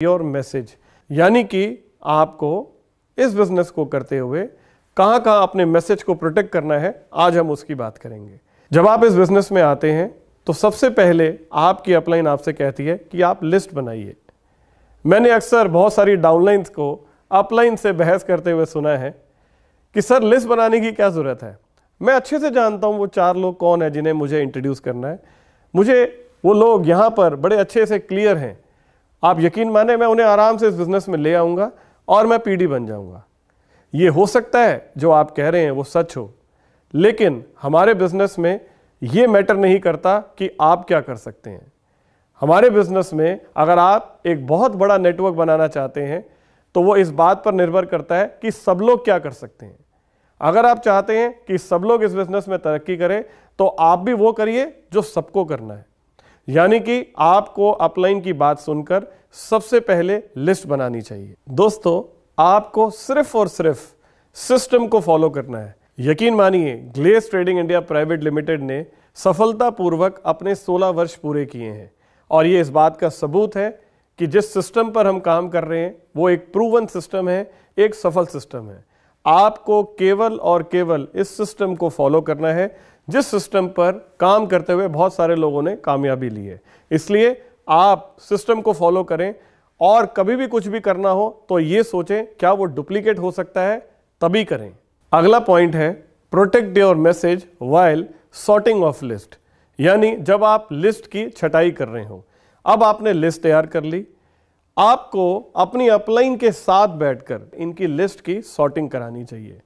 Your message, यानी कि आपको इस बिजनेस को करते हुए कहाँ कहाँ अपने मैसेज को प्रोटेक्ट करना है, आज हम उसकी बात करेंगे। जब आप इस बिजनेस में आते हैं तो सबसे पहले आपकी अपलाइन आपसे कहती है कि आप लिस्ट बनाइए। मैंने अक्सर बहुत सारी डाउनलाइंस को अपलाइन से बहस करते हुए सुना है कि सर लिस्ट बनाने की क्या ज़रूरत है। मैं अच्छे से जानता हूँ वो 4 लोग कौन है जिन्हें मुझे इंट्रोड्यूस करना है, मुझे वो लोग यहाँ पर बड़े अच्छे से क्लियर हैं। आप यकीन माने मैं उन्हें आराम से इस बिज़नेस में ले आऊँगा और मैं पीडी बन जाऊँगा। ये हो सकता है जो आप कह रहे हैं वो सच हो, लेकिन हमारे बिज़नेस में ये मैटर नहीं करता कि आप क्या कर सकते हैं। हमारे बिज़नेस में अगर आप एक बहुत बड़ा नेटवर्क बनाना चाहते हैं तो वो इस बात पर निर्भर करता है कि सब लोग क्या कर सकते हैं। अगर आप चाहते हैं कि सब लोग इस बिज़नेस में तरक्की करें तो आप भी वो करिए जो सबको करना है, यानी कि आपको अपलाइन की बात सुनकर सबसे पहले लिस्ट बनानी चाहिए। दोस्तों, आपको सिर्फ और सिर्फ सिस्टम को फॉलो करना है। यकीन मानिए, glace trading India private limited ने सफलतापूर्वक अपने 16 वर्ष पूरे किए हैं और ये इस बात का सबूत है कि जिस सिस्टम पर हम काम कर रहे हैं वो एक प्रूवन सिस्टम है, एक सफल सिस्टम है। आपको केवल और केवल इस सिस्टम को फॉलो करना है जिस सिस्टम पर काम करते हुए बहुत सारे लोगों ने कामयाबी ली है। इसलिए आप सिस्टम को फॉलो करें और कभी भी कुछ भी करना हो तो ये सोचें क्या वो डुप्लीकेट हो सकता है, तभी करें। अगला पॉइंट है protect your message while sorting of list, यानी जब आप लिस्ट की छटाई कर रहे हो। अब आपने लिस्ट तैयार कर ली, आपको अपनी अपलाइन के साथ बैठकर इनकी लिस्ट की सॉर्टिंग करानी चाहिए।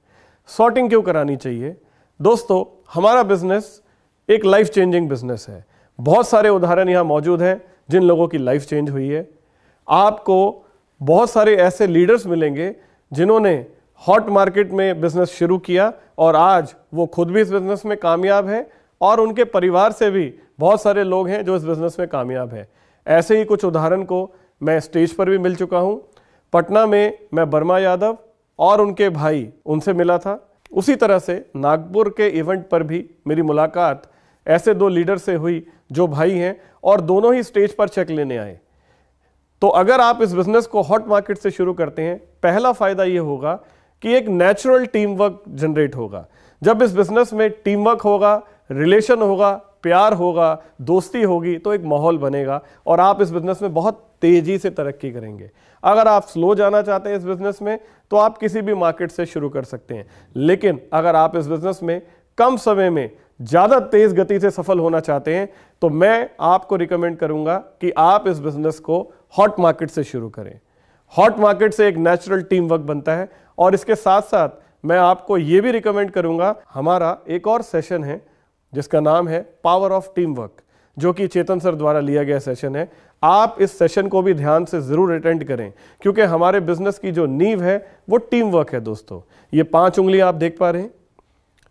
सॉर्टिंग क्यों करानी चाहिए? दोस्तों, हमारा बिजनेस एक लाइफ चेंजिंग बिजनेस है। बहुत सारे उदाहरण यहाँ मौजूद हैं जिन लोगों की लाइफ चेंज हुई है। आपको बहुत सारे ऐसे लीडर्स मिलेंगे जिन्होंने हॉट मार्केट में बिजनेस शुरू किया और आज वो खुद भी इस बिजनेस में कामयाब हैं और उनके परिवार से भी बहुत सारे लोग हैं जो इस बिजनेस में कामयाब हैं। ऐसे ही कुछ उदाहरण को मैं स्टेज पर भी मिल चुका हूँ। पटना में मैं वर्मा यादव और उनके भाई उनसे मिला था। उसी तरह से नागपुर के इवेंट पर भी मेरी मुलाकात ऐसे 2 लीडर से हुई जो भाई हैं और दोनों ही स्टेज पर चेक लेने आए। तो अगर आप इस बिजनेस को हॉट मार्केट से शुरू करते हैं, पहला फायदा ये होगा कि एक नेचुरल टीम वर्क जनरेट होगा। जब इस बिजनेस में टीम वर्क होगा, रिलेशन होगा, प्यार होगा, दोस्ती होगी तो एक माहौल बनेगा और आप इस बिजनेस में बहुत तेजी से तरक्की करेंगे। अगर आप स्लो जाना चाहते हैं इस बिजनेस में तो आप किसी भी मार्केट से शुरू कर सकते हैं, लेकिन अगर आप इस बिजनेस में कम समय में ज़्यादा तेज गति से सफल होना चाहते हैं तो मैं आपको रिकमेंड करूंगा कि आप इस बिजनेस को हॉट मार्केट से शुरू करें। हॉट मार्केट से एक नेचुरल टीम वर्क बनता है और इसके साथ साथ मैं आपको ये भी रिकमेंड करूंगा, हमारा एक और सेशन है जिसका नाम है पावर ऑफ टीम वर्क, जो कि चेतन सर द्वारा लिया गया सेशन है। आप इस सेशन को भी ध्यान से ज़रूर अटेंड करें क्योंकि हमारे बिजनेस की जो नींव है वो टीम वर्क है। दोस्तों, ये 5 उंगलियां आप देख पा रहे हैं,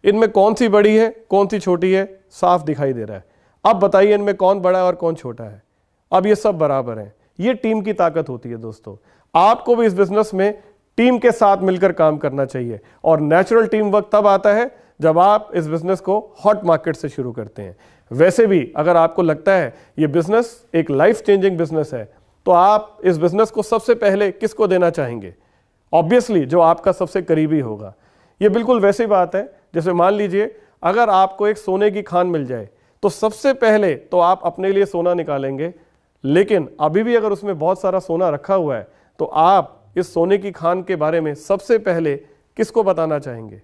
इनमें कौन सी बड़ी है कौन सी छोटी है साफ दिखाई दे रहा है। अब बताइए इनमें कौन बड़ा है और कौन छोटा है? अब ये सब बराबर हैं। ये टीम की ताकत होती है। दोस्तों, आपको भी इस बिजनेस में टीम के साथ मिलकर काम करना चाहिए और नेचुरल टीम वर्क तब आता है जब आप इस बिजनेस को हॉट मार्केट से शुरू करते हैं। वैसे भी अगर आपको लगता है ये बिजनेस एक लाइफ चेंजिंग बिजनेस है तो आप इस बिजनेस को सबसे पहले किसको देना चाहेंगे? ऑब्वियसली जो आपका सबसे करीबी होगा। ये बिल्कुल वैसी बात है जैसे मान लीजिए अगर आपको एक सोने की खान मिल जाए तो सबसे पहले तो आप अपने लिए सोना निकालेंगे, लेकिन अभी भी अगर उसमें बहुत सारा सोना रखा हुआ है तो आप इस सोने की खान के बारे में सबसे पहले किसको बताना चाहेंगे?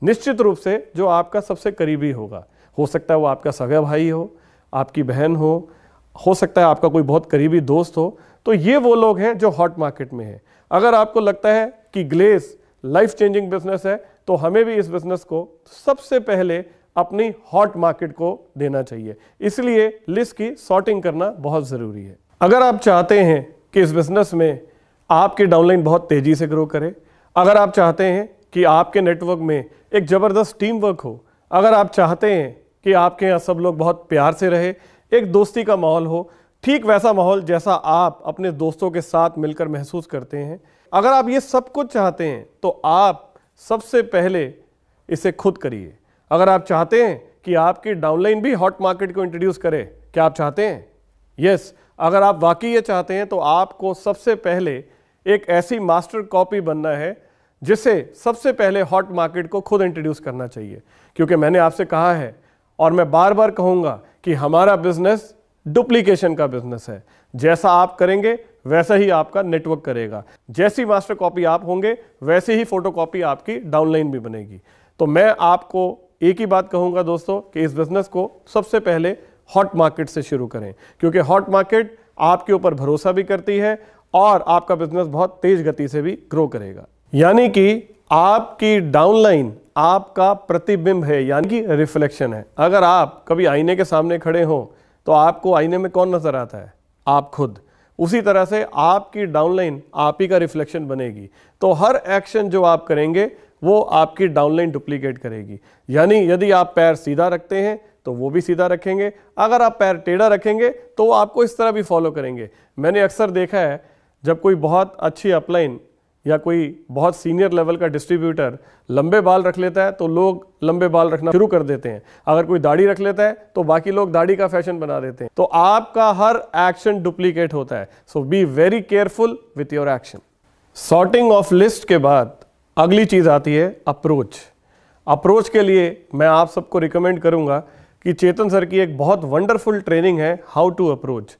निश्चित रूप से जो आपका सबसे करीबी होगा। हो सकता है वो आपका सगा भाई हो, आपकी बहन हो सकता है आपका कोई बहुत करीबी दोस्त हो। तो ये वो लोग हैं जो हॉट मार्केट में हैं। अगर आपको लगता है कि ग्लेस लाइफ चेंजिंग बिजनेस है तो हमें भी इस बिजनेस को सबसे पहले अपनी हॉट मार्केट को देना चाहिए। इसलिए लिस्ट की सॉर्टिंग करना बहुत ज़रूरी है। अगर आप चाहते हैं कि इस बिजनेस में आपकी डाउनलाइन बहुत तेज़ी से ग्रो करे, अगर आप चाहते हैं कि आपके नेटवर्क में एक ज़बरदस्त टीम वर्क हो, अगर आप चाहते हैं कि आपके यहाँ सब लोग बहुत प्यार से रहे, एक दोस्ती का माहौल हो, ठीक वैसा माहौल जैसा आप अपने दोस्तों के साथ मिलकर महसूस करते हैं, अगर आप ये सब कुछ चाहते हैं तो आप सबसे पहले इसे खुद करिए। अगर आप चाहते हैं कि आपकी डाउनलाइन भी हॉट मार्केट को इंट्रोड्यूस करे, क्या आप चाहते हैं? यस, अगर आप वाकई ये चाहते हैं तो आपको सबसे पहले एक ऐसी मास्टर कॉपी बनना है जिसे सबसे पहले हॉट मार्केट को खुद इंट्रोड्यूस करना चाहिए। क्योंकि मैंने आपसे कहा है और मैं बार बार कहूंगा कि हमारा बिजनेस डुप्लीकेशन का बिजनेस है। जैसा आप करेंगे वैसा ही आपका नेटवर्क करेगा। जैसी मास्टर कॉपी आप होंगे वैसे ही फोटोकॉपी आपकी डाउनलाइन भी बनेगी। तो मैं आपको एक ही बात कहूंगा दोस्तों कि इस बिजनेस को सबसे पहले हॉट मार्केट से शुरू करें, क्योंकि हॉट मार्केट आपके ऊपर भरोसा भी करती है और आपका बिजनेस बहुत तेज गति से भी ग्रो करेगा। यानी कि आपकी डाउनलाइन आपका प्रतिबिंब है, यानी कि रिफ्लेक्शन है। अगर आप कभी आईने के सामने खड़े हो तो आपको आईने में कौन नजर आता है? आप खुद। उसी तरह से आपकी डाउनलाइन आप ही का रिफ्लेक्शन बनेगी। तो हर एक्शन जो आप करेंगे वो आपकी डाउनलाइन डुप्लीकेट करेगी। यानी यदि आप पैर सीधा रखते हैं तो वो भी सीधा रखेंगे, अगर आप पैर टेढ़ा रखेंगे तो वो आपको इस तरह भी फॉलो करेंगे। मैंने अक्सर देखा है जब कोई बहुत अच्छी अपलाइन या कोई बहुत सीनियर लेवल का डिस्ट्रीब्यूटर लंबे बाल रख लेता है तो लोग लंबे बाल रखना शुरू कर देते हैं। अगर कोई दाढ़ी रख लेता है तो बाकी लोग दाढ़ी का फैशन बना देते हैं। तो आपका हर एक्शन डुप्लीकेट होता है। So be very careful with your action. Sorting of list के बाद अगली चीज आती है अप्रोच। अप्रोच के लिए मैं आप सबको रिकमेंड करूंगा कि चेतन सर की एक बहुत वंडरफुल ट्रेनिंग है हाउ टू अप्रोच,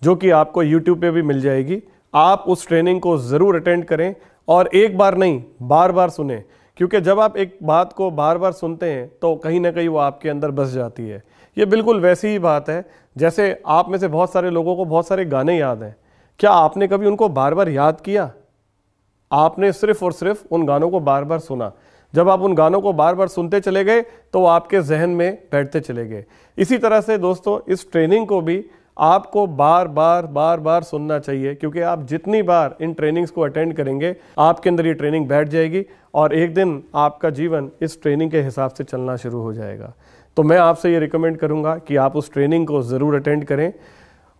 जो कि आपको यूट्यूब पे भी मिल जाएगी। आप उस ट्रेनिंग को ज़रूर अटेंड करें और एक बार नहीं बार बार सुने, क्योंकि जब आप एक बात को बार बार सुनते हैं तो कहीं ना कहीं वो आपके अंदर बस जाती है। ये बिल्कुल वैसी ही बात है जैसे आप में से बहुत सारे लोगों को बहुत सारे गाने याद हैं। क्या आपने कभी उनको बार बार याद किया? आपने सिर्फ और सिर्फ उन गानों को बार बार सुना। जब आप उन गानों को बार बार सुनते चले गए तो वो आपके जहन में बैठते चले गए। इसी तरह से दोस्तों इस ट्रेनिंग को भी आपको बार बार सुनना चाहिए, क्योंकि आप जितनी बार इन ट्रेनिंग्स को अटेंड करेंगे आपके अंदर ये ट्रेनिंग बैठ जाएगी और एक दिन आपका जीवन इस ट्रेनिंग के हिसाब से चलना शुरू हो जाएगा। तो मैं आपसे ये रिकमेंड करूंगा कि आप उस ट्रेनिंग को ज़रूर अटेंड करें।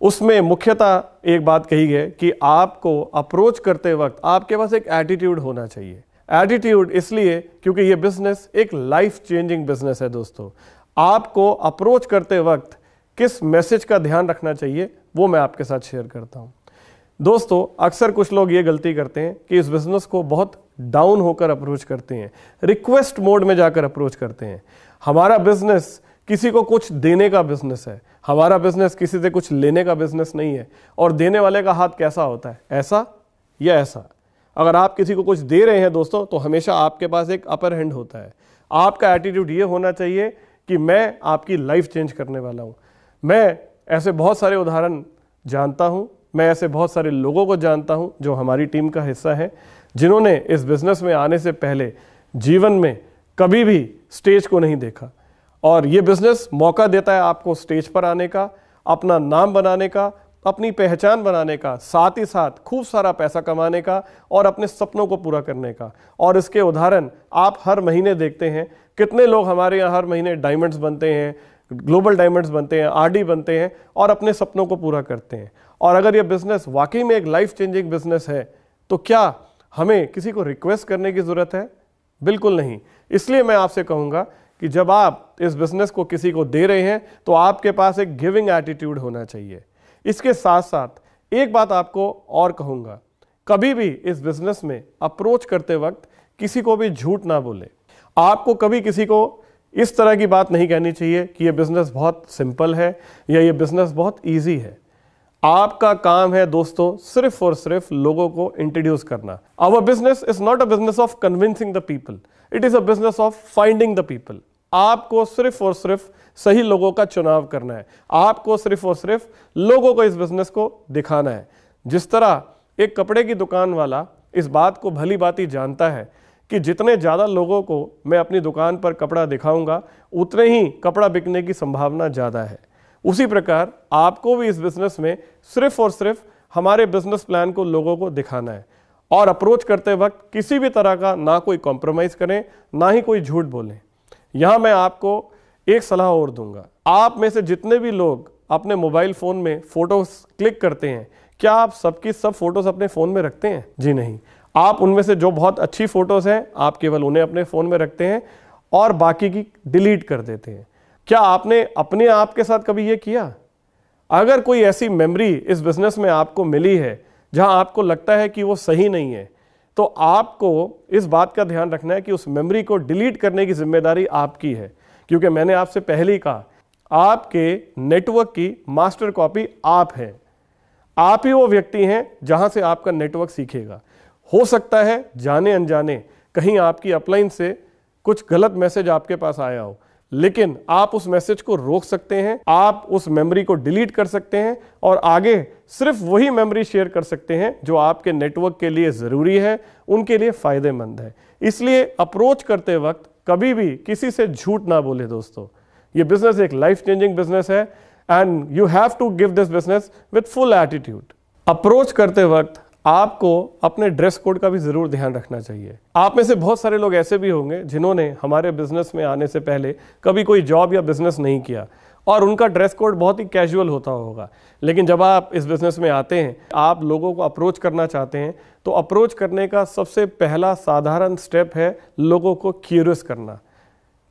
उसमें मुख्यतः एक बात कही है कि आपको अप्रोच करते वक्त आपके पास एक एटीट्यूड होना चाहिए। एटीट्यूड इसलिए क्योंकि ये बिजनेस एक लाइफ चेंजिंग बिजनेस है दोस्तों। आपको अप्रोच करते वक्त किस मैसेज का ध्यान रखना चाहिए वो मैं आपके साथ शेयर करता हूं। दोस्तों अक्सर कुछ लोग ये गलती करते हैं कि इस बिजनेस को बहुत डाउन होकर अप्रोच करते हैं, रिक्वेस्ट मोड में जाकर अप्रोच करते हैं। हमारा बिजनेस किसी को कुछ देने का बिजनेस है, हमारा बिजनेस किसी से कुछ लेने का बिजनेस नहीं है। और देने वाले का हाथ कैसा होता है, ऐसा या ऐसा? अगर आप किसी को कुछ दे रहे हैं दोस्तों तो हमेशा आपके पास एक अपर हैंड होता है। आपका एटीट्यूड ये होना चाहिए कि मैं आपकी लाइफ चेंज करने वाला हूं। मैं ऐसे बहुत सारे उदाहरण जानता हूं, मैं ऐसे बहुत सारे लोगों को जानता हूं जो हमारी टीम का हिस्सा है, जिन्होंने इस बिजनेस में आने से पहले जीवन में कभी भी स्टेज को नहीं देखा। और ये बिजनेस मौका देता है आपको स्टेज पर आने का, अपना नाम बनाने का, अपनी पहचान बनाने का, साथ ही साथ खूब सारा पैसा कमाने का और अपने सपनों को पूरा करने का। और इसके उदाहरण आप हर महीने देखते हैं। कितने लोग हमारे यहाँ हर महीने डायमंड्स बनते हैं, ग्लोबल डायमंड्स बनते हैं, आरडी बनते हैं और अपने सपनों को पूरा करते हैं। और अगर ये बिजनेस वाकई में एक लाइफ चेंजिंग बिजनेस है तो क्या हमें किसी को रिक्वेस्ट करने की ज़रूरत है? बिल्कुल नहीं। इसलिए मैं आपसे कहूँगा कि जब आप इस बिजनेस को किसी को दे रहे हैं तो आपके पास एक गिविंग एटीट्यूड होना चाहिए। इसके साथ साथ एक बात आपको और कहूँगा, कभी भी इस बिजनेस में अप्रोच करते वक्त किसी को भी झूठ ना बोले। आपको कभी किसी को इस तरह की बात नहीं कहनी चाहिए कि ये बिजनेस बहुत सिंपल है या ये बिजनेस बहुत इजी है। आपका काम है दोस्तों सिर्फ और सिर्फ लोगों को इंट्रोड्यूस करना। Our business is not a business of convincing the people, it is a business of finding the people. आपको सिर्फ और सिर्फ सही लोगों का चुनाव करना है। आपको सिर्फ और सिर्फ लोगों को इस बिजनेस को दिखाना है। जिस तरह एक कपड़े की दुकान वाला इस बात को भली भांति जानता है कि जितने ज़्यादा लोगों को मैं अपनी दुकान पर कपड़ा दिखाऊंगा उतने ही कपड़ा बिकने की संभावना ज़्यादा है, उसी प्रकार आपको भी इस बिजनेस में सिर्फ और सिर्फ हमारे बिजनेस प्लान को लोगों को दिखाना है। और अप्रोच करते वक्त किसी भी तरह का ना कोई कॉम्प्रोमाइज़ करें, ना ही कोई झूठ बोलें। यहाँ मैं आपको एक सलाह और दूंगा। आप में से जितने भी लोग अपने मोबाइल फ़ोन में फ़ोटोज़ क्लिक करते हैं, क्या आप सबकी सब फ़ोटोज़ अपने फ़ोन में रखते हैं? जी नहीं। आप उनमें से जो बहुत अच्छी फ़ोटोज़ हैं आप केवल उन्हें अपने फ़ोन में रखते हैं और बाकी की डिलीट कर देते हैं। क्या आपने अपने आप के साथ कभी ये किया? अगर कोई ऐसी मेमोरी इस बिजनेस में आपको मिली है जहां आपको लगता है कि वो सही नहीं है, तो आपको इस बात का ध्यान रखना है कि उस मेमोरी को डिलीट करने की जिम्मेदारी आपकी है। क्योंकि मैंने आपसे पहले ही कहा, आपके नेटवर्क की मास्टर कॉपी आप हैं। आप ही वो व्यक्ति हैं जहां से आपका नेटवर्क सीखेगा। हो सकता है जाने अनजाने कहीं आपकी अपलाइन से कुछ गलत मैसेज आपके पास आया हो, लेकिन आप उस मैसेज को रोक सकते हैं, आप उस मेमोरी को डिलीट कर सकते हैं और आगे सिर्फ वही मेमोरी शेयर कर सकते हैं जो आपके नेटवर्क के लिए ज़रूरी है, उनके लिए फ़ायदेमंद है। इसलिए अप्रोच करते वक्त कभी भी किसी से झूठ ना बोले दोस्तों। ये बिजनेस एक लाइफ चेंजिंग बिजनेस है and you have to give this business with full attitude. Approach करते वक्त आपको अपने ड्रेस कोड का भी जरूर ध्यान रखना चाहिए। आप में से बहुत सारे लोग ऐसे भी होंगे जिन्होंने हमारे बिजनेस में आने से पहले कभी कोई जॉब या बिजनेस नहीं किया और उनका ड्रेस कोड बहुत ही कैजुअल होता होगा, लेकिन जब आप इस बिजनेस में आते हैं, आप लोगों को अप्रोच करना चाहते हैं, तो अप्रोच करने का सबसे पहला साधारण स्टेप है लोगों को क्यूरियस करना।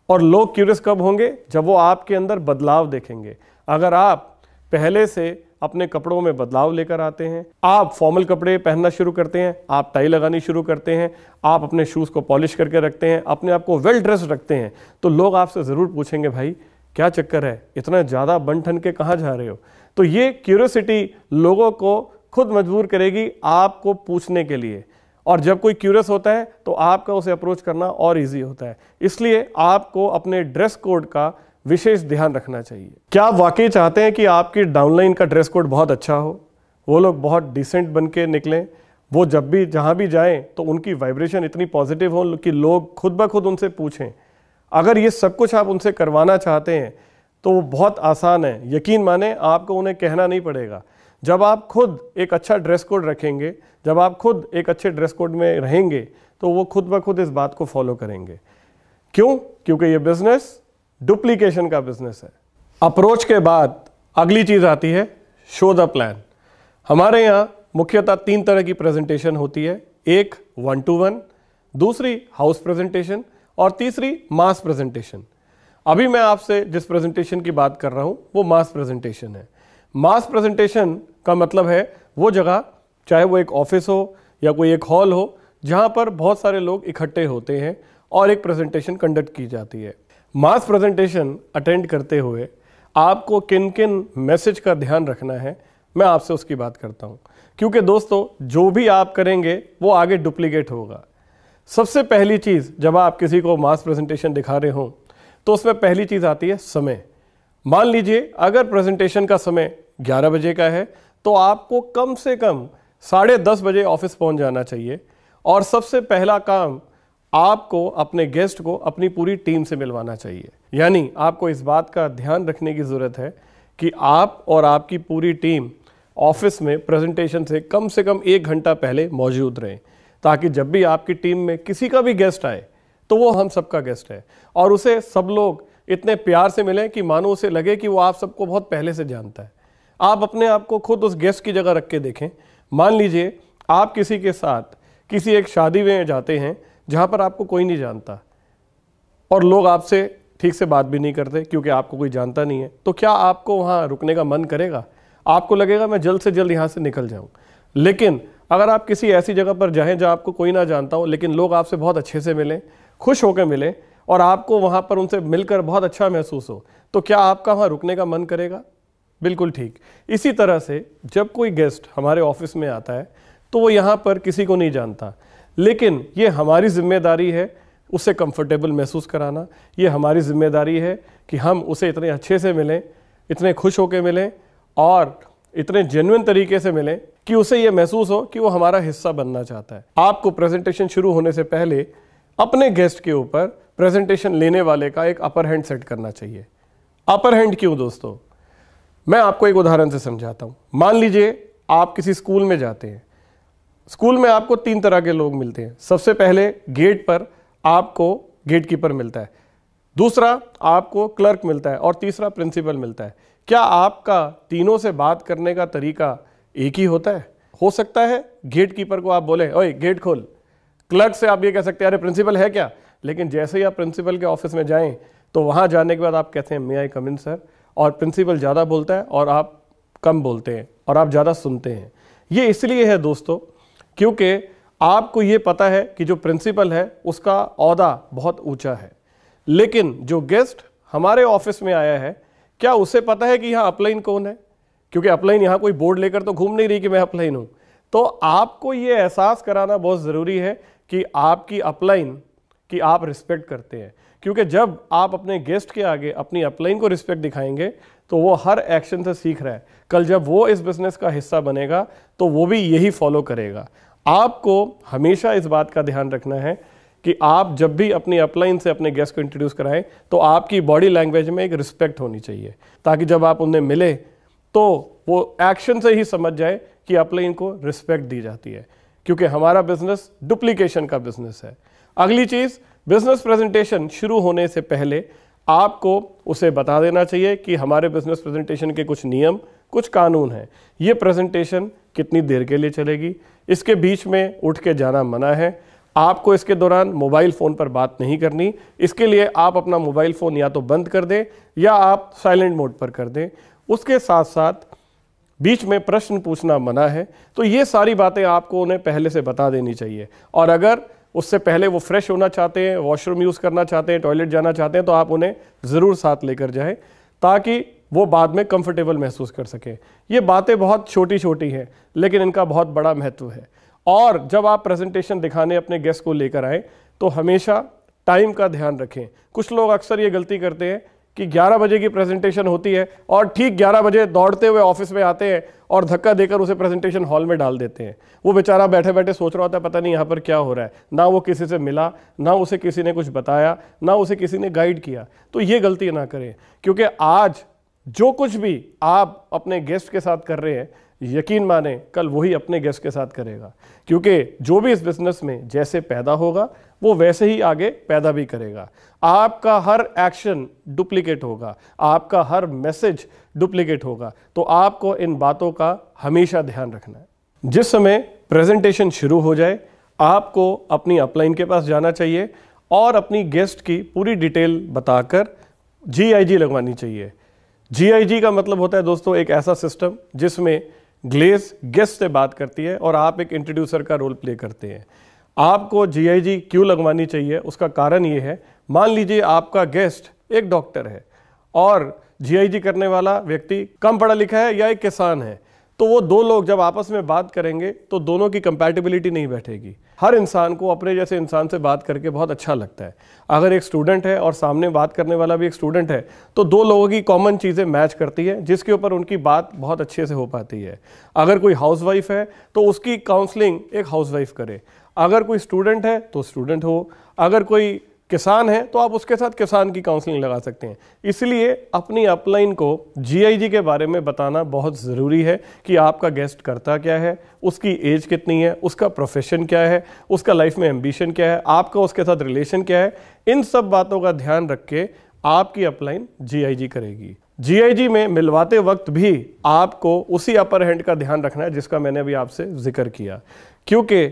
और लोग क्यूरियस कब होंगे? जब वो आपके अंदर बदलाव देखेंगे। अगर आप पहले से अपने कपड़ों में बदलाव लेकर आते हैं, आप फॉर्मल कपड़े पहनना शुरू करते हैं, आप टाई लगानी शुरू करते हैं, आप अपने शूज़ को पॉलिश करके रखते हैं, अपने आप को वेल ड्रेस्ड रखते हैं, तो लोग आपसे ज़रूर पूछेंगे, भाई क्या चक्कर है, इतना ज़्यादा बन ठन के कहाँ जा रहे हो? तो ये क्यूरियोसिटी लोगों को खुद मजबूर करेगी आपको पूछने के लिए। और जब कोई क्यूरियस होता है तो आपका उसे अप्रोच करना और ईजी होता है। इसलिए आपको अपने ड्रेस कोड का विशेष ध्यान रखना चाहिए। क्या आप वाकई चाहते हैं कि आपकी डाउनलाइन का ड्रेस कोड बहुत अच्छा हो, वो लोग बहुत डिसेंट बन के निकलें, वो जब भी जहाँ भी जाएं तो उनकी वाइब्रेशन इतनी पॉजिटिव हो कि लोग खुद ब खुद उनसे पूछें? अगर ये सब कुछ आप उनसे करवाना चाहते हैं तो वो बहुत आसान है। यकीन माने, आपको उन्हें कहना नहीं पड़ेगा। जब आप खुद एक अच्छा ड्रेस कोड रखेंगे, जब आप खुद एक अच्छे ड्रेस कोड में रहेंगे, तो वो खुद ब खुद इस बात को फॉलो करेंगे। क्यों? क्योंकि ये बिजनेस डुप्लीकेशन का बिजनेस है। अप्रोच के बाद अगली चीज आती है शो द प्लान। हमारे यहाँ मुख्यतः 3 तरह की प्रेजेंटेशन होती है। एक 1-to-1, दूसरी हाउस प्रेजेंटेशन और तीसरी मास प्रेजेंटेशन। अभी मैं आपसे जिस प्रेजेंटेशन की बात कर रहा हूँ वो मास प्रेजेंटेशन है। मास प्रेजेंटेशन का मतलब है वो जगह, चाहे वो एक ऑफिस हो या कोई एक हॉल हो, जहाँ पर बहुत सारे लोग इकट्ठे होते हैं और एक प्रेजेंटेशन कंडक्ट की जाती है। मास प्रेजेंटेशन अटेंड करते हुए आपको किन किन मैसेज का ध्यान रखना है, मैं आपसे उसकी बात करता हूँ। क्योंकि दोस्तों, जो भी आप करेंगे वो आगे डुप्लीकेट होगा। सबसे पहली चीज़, जब आप किसी को मास प्रेजेंटेशन दिखा रहे हो तो उसमें पहली चीज़ आती है समय। मान लीजिए अगर प्रेजेंटेशन का समय 11 बजे का है तो आपको कम से कम 10:30 बजे ऑफिस पहुंच जाना चाहिए। और सबसे पहला काम, आपको अपने गेस्ट को अपनी पूरी टीम से मिलवाना चाहिए। यानी आपको इस बात का ध्यान रखने की ज़रूरत है कि आप और आपकी पूरी टीम ऑफिस में प्रेजेंटेशन से कम 1 घंटा पहले मौजूद रहें, ताकि जब भी आपकी टीम में किसी का भी गेस्ट आए तो वो हम सबका गेस्ट है और उसे सब लोग इतने प्यार से मिलें कि मानो उसे लगे कि वो आप सबको बहुत पहले से जानता है। आप अपने आप को खुद उस गेस्ट की जगह रख के देखें। मान लीजिए आप किसी के साथ किसी एक शादी में जाते हैं जहाँ पर आपको कोई नहीं जानता और लोग आपसे ठीक से बात भी नहीं करते क्योंकि आपको कोई जानता नहीं है, तो क्या आपको वहाँ रुकने का मन करेगा? आपको लगेगा मैं जल्द से जल्द यहाँ से निकल जाऊँ। लेकिन अगर आप किसी ऐसी जगह पर जाएं जहाँ आपको कोई ना जानता हो, लेकिन लोग आपसे बहुत अच्छे से मिलें, खुश होकर मिलें और आपको वहाँ पर उनसे मिलकर बहुत अच्छा महसूस हो, तो क्या आपका वहाँ रुकने का मन करेगा? बिल्कुल ठीक। इसी तरह से जब कोई गेस्ट हमारे ऑफिस में आता है तो वो यहाँ पर किसी को नहीं जानता, लेकिन ये हमारी जिम्मेदारी है उसे कंफर्टेबल महसूस कराना। ये हमारी जिम्मेदारी है कि हम उसे इतने अच्छे से मिलें, इतने खुश होकर मिलें और इतने जेन्युइन तरीके से मिलें कि उसे ये महसूस हो कि वो हमारा हिस्सा बनना चाहता है। आपको प्रेजेंटेशन शुरू होने से पहले अपने गेस्ट के ऊपर प्रेजेंटेशन लेने वाले का एक अपर हैंड सेट करना चाहिए। अपर हैंड क्यों दोस्तों? मैं आपको एक उदाहरण से समझाता हूँ। मान लीजिए आप किसी स्कूल में जाते हैं। स्कूल में आपको 3 तरह के लोग मिलते हैं। सबसे पहले गेट पर आपको गेट कीपर मिलता है, दूसरा आपको क्लर्क मिलता है और तीसरा प्रिंसिपल मिलता है। क्या आपका तीनों से बात करने का तरीका एक ही होता है? हो सकता है गेट कीपर को आप बोले ओए गेट खोल, क्लर्क से आप ये कह सकते हैं अरे प्रिंसिपल है क्या, लेकिन जैसे ही आप प्रिंसिपल के ऑफिस में जाएं तो वहां जाने के बाद आप कहते हैं मे आई कम इन सर, और प्रिंसिपल ज़्यादा बोलता है और आप कम बोलते हैं और आप ज़्यादा सुनते हैं। ये इसलिए है दोस्तों क्योंकि आपको ये पता है कि जो प्रिंसिपल है उसका ओहदा बहुत ऊंचा है, लेकिन जो गेस्ट हमारे ऑफिस में आया है क्या उसे पता है कि यहाँ अपलाइन कौन है? क्योंकि अपलाइन यहाँ कोई बोर्ड लेकर तो घूम नहीं रही कि मैं अपलाइन हूँ। तो आपको ये एहसास कराना बहुत ज़रूरी है कि आपकी अपलाइन की आप रिस्पेक्ट करते हैं, क्योंकि जब आप अपने गेस्ट के आगे अपनी अपलाइन को रिस्पेक्ट दिखाएंगे तो वो हर एक्शन से सीख रहा है। कल जब वो इस बिजनेस का हिस्सा बनेगा तो वो भी यही फॉलो करेगा। आपको हमेशा इस बात का ध्यान रखना है कि आप जब भी अपनी अपलाइन से अपने गेस्ट को इंट्रोड्यूस कराएं तो आपकी बॉडी लैंग्वेज में एक रिस्पेक्ट होनी चाहिए, ताकि जब आप उन्हें मिले तो वो एक्शन से ही समझ जाए कि अपलाइन को रिस्पेक्ट दी जाती है, क्योंकि हमारा बिजनेस डुप्लीकेशन का बिजनेस है। अगली चीज़, बिजनेस प्रेजेंटेशन शुरू होने से पहले आपको उसे बता देना चाहिए कि हमारे बिजनेस प्रेजेंटेशन के कुछ नियम, कुछ कानून हैं। ये प्रेजेंटेशन कितनी देर के लिए चलेगी, इसके बीच में उठ के जाना मना है, आपको इसके दौरान मोबाइल फ़ोन पर बात नहीं करनी। इसके लिए आप अपना मोबाइल फ़ोन या तो बंद कर दें या आप साइलेंट मोड पर कर दें। उसके साथ साथ बीच में प्रश्न पूछना मना है। तो ये सारी बातें आपको उन्हें पहले से बता देनी चाहिए, और अगर उससे पहले वो फ्रेश होना चाहते हैं, वॉशरूम यूज़ करना चाहते हैं, टॉयलेट जाना चाहते हैं, तो आप उन्हें ज़रूर साथ लेकर जाएं ताकि वो बाद में कंफर्टेबल महसूस कर सकें। ये बातें बहुत छोटी छोटी हैं लेकिन इनका बहुत बड़ा महत्व है। और जब आप प्रेजेंटेशन दिखाने अपने गेस्ट को लेकर आए तो हमेशा टाइम का ध्यान रखें। कुछ लोग अक्सर ये गलती करते हैं कि 11 बजे की प्रेजेंटेशन होती है और ठीक 11 बजे दौड़ते हुए ऑफिस में आते हैं और धक्का देकर उसे प्रेजेंटेशन हॉल में डाल देते हैं। वो बेचारा बैठे बैठे सोच रहा होता है पता नहीं यहाँ पर क्या हो रहा है, ना वो किसी से मिला, ना उसे किसी ने कुछ बताया, ना उसे किसी ने गाइड किया। तो ये गलती ना करें, क्योंकि आज जो कुछ भी आप अपने गेस्ट के साथ कर रहे हैं, यकीन माने कल वही अपने गेस्ट के साथ करेगा, क्योंकि जो भी इस बिजनेस में जैसे पैदा होगा वो वैसे ही आगे पैदा भी करेगा। आपका हर एक्शन डुप्लीकेट होगा, आपका हर मैसेज डुप्लीकेट होगा। तो आपको इन बातों का हमेशा ध्यान रखना है। जिस समय प्रेजेंटेशन शुरू हो जाए आपको अपनी अपलाइन के पास जाना चाहिए और अपनी गेस्ट की पूरी डिटेल बताकर GIG लगवानी चाहिए। GIG का मतलब होता है दोस्तों एक ऐसा सिस्टम जिसमें ग्लेज गेस्ट से बात करती है और आप एक इंट्रोड्यूसर का रोल प्ले करते हैं। आपको GIG क्यों लगवानी चाहिए, उसका कारण ये है, मान लीजिए आपका गेस्ट एक डॉक्टर है और GIG करने वाला व्यक्ति कम पढ़ा लिखा है या एक किसान है, तो वो दो लोग जब आपस में बात करेंगे तो दोनों की कंपैटिबिलिटी नहीं बैठेगी। हर इंसान को अपने जैसे इंसान से बात करके बहुत अच्छा लगता है। अगर एक स्टूडेंट है और सामने बात करने वाला भी एक स्टूडेंट है तो दो लोगों की कॉमन चीज़ें मैच करती है, जिसके ऊपर उनकी बात बहुत अच्छे से हो पाती है। अगर कोई हाउसवाइफ है तो उसकी काउंसलिंग एक हाउसवाइफ करे, अगर कोई स्टूडेंट है तो स्टूडेंट हो, अगर कोई किसान है तो आप उसके साथ किसान की काउंसलिंग लगा सकते हैं। इसलिए अपनी अपलाइन को GIG के बारे में बताना बहुत ज़रूरी है कि आपका गेस्ट करता क्या है, उसकी एज कितनी है, उसका प्रोफेशन क्या है, उसका लाइफ में एम्बिशन क्या है, आपका उसके साथ रिलेशन क्या है। इन सब बातों का ध्यान रख के आपकी अपलाइन GIG करेगी। GIG में मिलवाते वक्त भी आपको उसी अपर हैंड का ध्यान रखना है जिसका मैंने अभी आपसे जिक्र किया, क्योंकि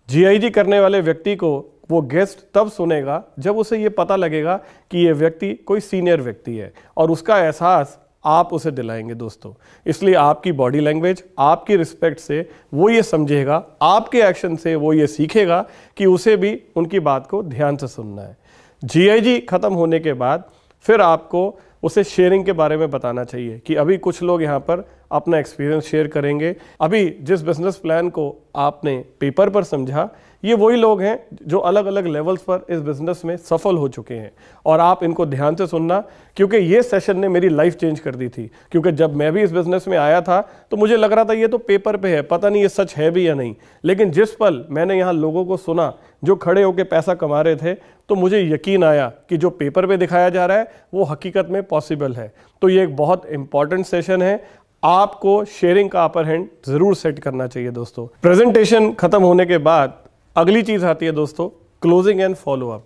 GIG करने वाले व्यक्ति को वो गेस्ट तब सुनेगा जब उसे ये पता लगेगा कि ये व्यक्ति कोई सीनियर व्यक्ति है, और उसका एहसास आप उसे दिलाएंगे दोस्तों। इसलिए आपकी बॉडी लैंग्वेज, आपकी रिस्पेक्ट से वो ये समझेगा, आपके एक्शन से वो ये सीखेगा कि उसे भी उनकी बात को ध्यान से सुनना है। GIG खत्म होने के बाद फिर आपको उसे शेयरिंग के बारे में बताना चाहिए कि अभी कुछ लोग यहाँ पर अपना एक्सपीरियंस शेयर करेंगे। अभी जिस बिजनेस प्लान को आपने पेपर पर समझा, ये वही लोग हैं जो अलग अलग लेवल्स पर इस बिजनेस में सफल हो चुके हैं, और आप इनको ध्यान से सुनना, क्योंकि ये सेशन ने मेरी लाइफ चेंज कर दी थी। क्योंकि जब मैं भी इस बिजनेस में आया था तो मुझे लग रहा था ये तो पेपर पे है, पता नहीं ये सच है भी या नहीं। लेकिन जिस पल मैंने यहाँ लोगों को सुना जो खड़े होकर पैसा कमा रहे थे, तो मुझे यकीन आया कि जो पेपर पे दिखाया जा रहा है वो हकीकत में पॉसिबल है। तो ये एक बहुत इंपॉर्टेंट सेशन है, आपको शेयरिंग का अपर हैंड जरूर सेट करना चाहिए दोस्तों। प्रेजेंटेशन खत्म होने के बाद अगली चीज आती है दोस्तों, closing and follow up.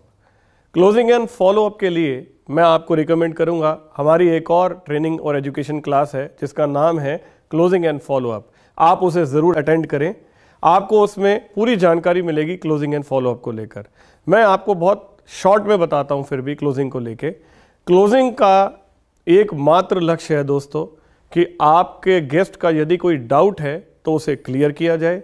Closing and follow up के लिए मैं आपको रिकमेंड करूंगा, हमारी एक और ट्रेनिंग और एजुकेशन क्लास है जिसका नाम है क्लोजिंग एंड फॉलोअप। आप उसे जरूर अटेंड करें, आपको उसमें पूरी जानकारी मिलेगी क्लोजिंग एंड फॉलोअप को लेकर। मैं आपको बहुत शॉर्ट में बताता हूं फिर भी क्लोजिंग को लेके। क्लोजिंग का एक मात्र लक्ष्य है दोस्तों कि आपके गेस्ट का यदि कोई डाउट है तो उसे क्लियर किया जाए,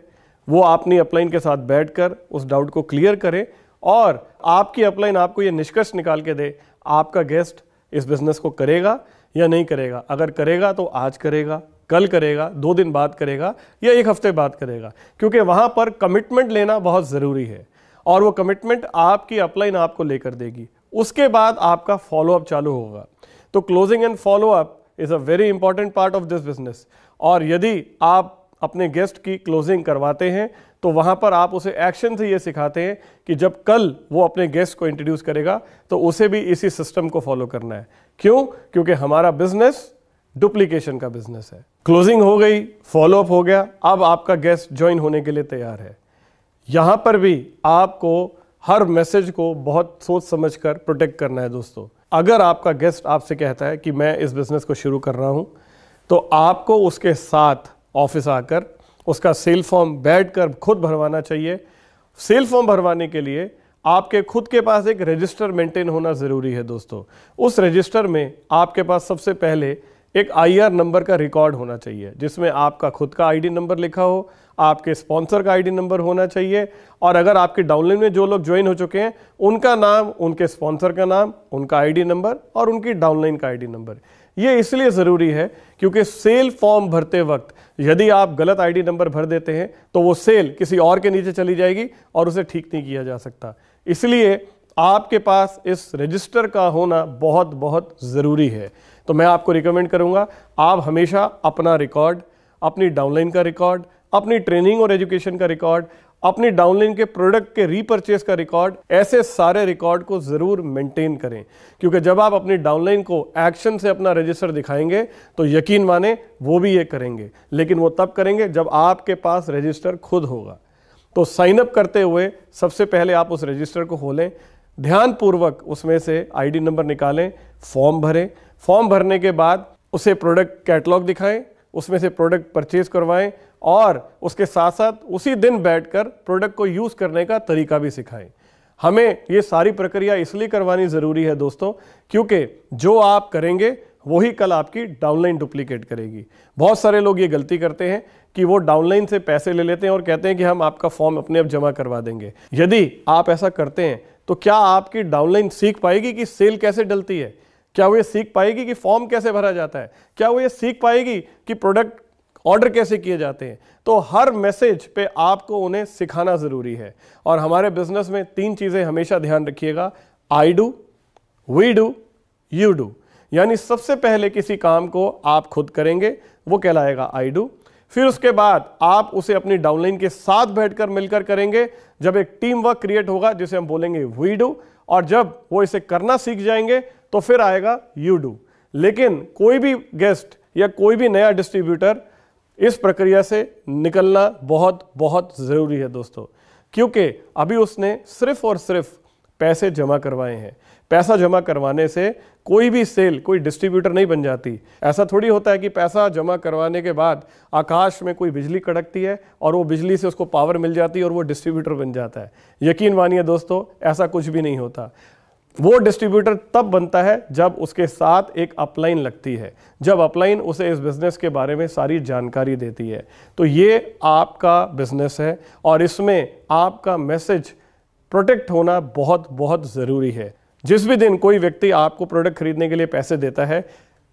वो अपनी अपलाइन के साथ बैठकर उस डाउट को क्लियर करे और आपकी अपलाइन आपको ये निष्कर्ष निकाल के दे आपका गेस्ट इस बिजनेस को करेगा या नहीं करेगा। अगर करेगा तो आज करेगा, कल करेगा, 2 दिन बाद करेगा या 1 हफ्ते बाद करेगा, क्योंकि वहां पर कमिटमेंट लेना बहुत ज़रूरी है और वो कमिटमेंट आपकी अपलाइन आपको लेकर देगी। उसके बाद आपका फॉलोअप चालू होगा। तो closing and follow up is a very important part of this business. और यदि आप अपने गेस्ट की क्लोजिंग करवाते हैं तो वहाँ पर आप उसे एक्शन से ये सिखाते हैं कि जब कल वो अपने गेस्ट को इंट्रोड्यूस करेगा तो उसे भी इसी सिस्टम को फॉलो करना है। क्यों? क्योंकि हमारा बिजनेस डुप्लीकेशन का बिजनेस है। क्लोजिंग हो गई, फॉलोअप हो गया, अब आपका गेस्ट ज्वाइन होने के लिए तैयार है। यहाँ पर भी आपको हर मैसेज को बहुत सोच समझ कर प्रोटेक्ट करना है दोस्तों। अगर आपका गेस्ट आपसे कहता है कि मैं इस बिजनेस को शुरू कर रहा हूँ, तो आपको उसके साथ ऑफिस आकर उसका सेल फॉर्म बैठकर खुद भरवाना चाहिए। सेल फॉर्म भरवाने के लिए आपके खुद के पास एक रजिस्टर मेंटेन होना ज़रूरी है दोस्तों। उस रजिस्टर में आपके पास सबसे पहले एक IR नंबर का रिकॉर्ड होना चाहिए, जिसमें आपका खुद का ID नंबर लिखा हो, आपके स्पॉन्सर का ID नंबर होना चाहिए, और अगर आपके डाउनलाइन में जो लोग ज्वाइन हो चुके हैं उनका नाम, उनके स्पॉन्सर का नाम, उनका ID नंबर और उनकी डाउनलाइन का ID नंबर। ये इसलिए ज़रूरी है क्योंकि सेल फॉर्म भरते वक्त यदि आप गलत ID नंबर भर देते हैं तो वो सेल किसी और के नीचे चली जाएगी और उसे ठीक नहीं किया जा सकता। इसलिए आपके पास इस रजिस्टर का होना बहुत बहुत ज़रूरी है। तो मैं आपको रिकमेंड करूंगा आप हमेशा अपना रिकॉर्ड, अपनी डाउनलाइन का रिकॉर्ड, अपनी ट्रेनिंग और एजुकेशन का रिकॉर्ड, अपनी डाउनलाइन के प्रोडक्ट के रीपरचेस का रिकॉर्ड, ऐसे सारे रिकॉर्ड को ज़रूर मेंटेन करें। क्योंकि जब आप अपनी डाउनलाइन को एक्शन से अपना रजिस्टर दिखाएंगे तो यकीन माने वो भी ये करेंगे, लेकिन वो तब करेंगे जब आपके पास रजिस्टर खुद होगा। तो साइन अप करते हुए सबसे पहले आप उस रजिस्टर को खोलें, ध्यानपूर्वक उसमें से ID नंबर निकालें, फॉर्म भरें। फॉर्म भरने के बाद उसे प्रोडक्ट कैटलॉग दिखाएं, उसमें से प्रोडक्ट परचेज करवाएं और उसके साथ साथ उसी दिन बैठकर प्रोडक्ट को यूज़ करने का तरीका भी सिखाएं। हमें ये सारी प्रक्रिया इसलिए करवानी ज़रूरी है दोस्तों, क्योंकि जो आप करेंगे वही कल आपकी डाउनलाइन डुप्लीकेट करेगी। बहुत सारे लोग ये गलती करते हैं कि वो डाउनलाइन से पैसे ले लेते हैं और कहते हैं कि हम आपका फॉर्म अपने आप जमा करवा देंगे। यदि आप ऐसा करते हैं तो क्या आपकी डाउनलाइन सीख पाएगी कि सेल कैसे डलती है? क्या वो ये सीख पाएगी कि फॉर्म कैसे भरा जाता है? क्या वो ये सीख पाएगी कि प्रोडक्ट ऑर्डर कैसे किए जाते हैं? तो हर मैसेज पे आपको उन्हें सिखाना ज़रूरी है। और हमारे बिजनेस में 3 चीज़ें हमेशा ध्यान रखिएगा, I do, we do, you do. यानी सबसे पहले किसी काम को आप खुद करेंगे, वो कहलाएगा आई डू। फिर उसके बाद आप उसे अपनी डाउनलाइन के साथ बैठकर मिलकर करेंगे, जब एक टीम वर्क क्रिएट होगा जिसे हम बोलेंगे वी डू। और जब वो इसे करना सीख जाएंगे तो फिर आएगा यू डू। लेकिन कोई भी गेस्ट या कोई भी नया डिस्ट्रीब्यूटर इस प्रक्रिया से निकलना बहुत बहुत ज़रूरी है दोस्तों, क्योंकि अभी उसने सिर्फ और सिर्फ पैसे जमा करवाए हैं। पैसा जमा करवाने से कोई भी सेल कोई डिस्ट्रीब्यूटर नहीं बन जाती। ऐसा थोड़ी होता है कि पैसा जमा करवाने के बाद आकाश में कोई बिजली कड़कती है और वो बिजली से उसको पावर मिल जाती है और वो डिस्ट्रीब्यूटर बन जाता है। यकीन मानिए दोस्तों, ऐसा कुछ भी नहीं होता। वो डिस्ट्रीब्यूटर तब बनता है जब उसके साथ एक अपलाइन लगती है, जब अपलाइन उसे इस बिज़नेस के बारे में सारी जानकारी देती है। तो ये आपका बिज़नेस है और इसमें आपका मैसेज प्रोटेक्ट होना बहुत बहुत ज़रूरी है। जिस भी दिन कोई व्यक्ति आपको प्रोडक्ट खरीदने के लिए पैसे देता है,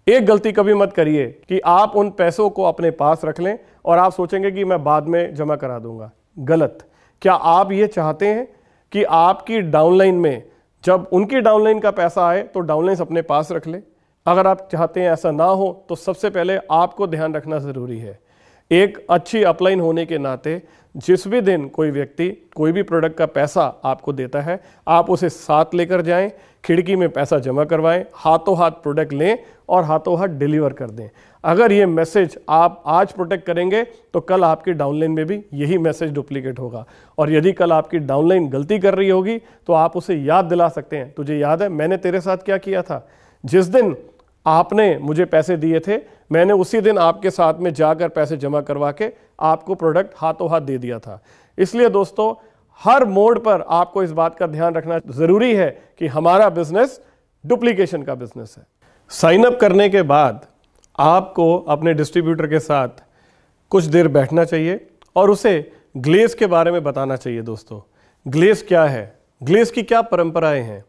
एक गलती कभी मत करिए कि आप उन पैसों को अपने पास रख लें और आप सोचेंगे कि मैं बाद में जमा करा दूंगा। गलत। क्या आप ये चाहते हैं कि आपकी डाउनलाइन में जब उनकी डाउनलाइन का पैसा आए तो डाउनलाइन अपने पास रख ले? अगर आप चाहते हैं ऐसा ना हो तो सबसे पहले आपको ध्यान रखना ज़रूरी है। एक अच्छी अपलाइन होने के नाते जिस भी दिन कोई व्यक्ति कोई भी प्रोडक्ट का पैसा आपको देता है, आप उसे साथ लेकर जाएं, खिड़की में पैसा जमा करवाएं, हाथों हाथ प्रोडक्ट लें और हाथों हाथ डिलीवर कर दें। अगर ये मैसेज आप आज प्रोटेक्ट करेंगे तो कल आपकी डाउनलाइन में भी यही मैसेज डुप्लीकेट होगा। और यदि कल आपकी डाउनलाइन गलती कर रही होगी तो आप उसे याद दिला सकते हैं, तुझे याद है मैंने तेरे साथ क्या किया था? जिस दिन आपने मुझे पैसे दिए थे, मैंने उसी दिन आपके साथ में जाकर पैसे जमा करवा के आपको प्रोडक्ट हाथों हाथ दे दिया था। इसलिए दोस्तों, हर मोड़ पर आपको इस बात का ध्यान रखना ज़रूरी है कि हमारा बिजनेस डुप्लीकेशन का बिजनेस है। साइन अप करने के बाद आपको अपने डिस्ट्रीब्यूटर के साथ कुछ देर बैठना चाहिए और उसे ग्लेज़ के बारे में बताना चाहिए। दोस्तों, ग्लेज़ क्या है, ग्लेज़ की क्या परंपराएं हैं।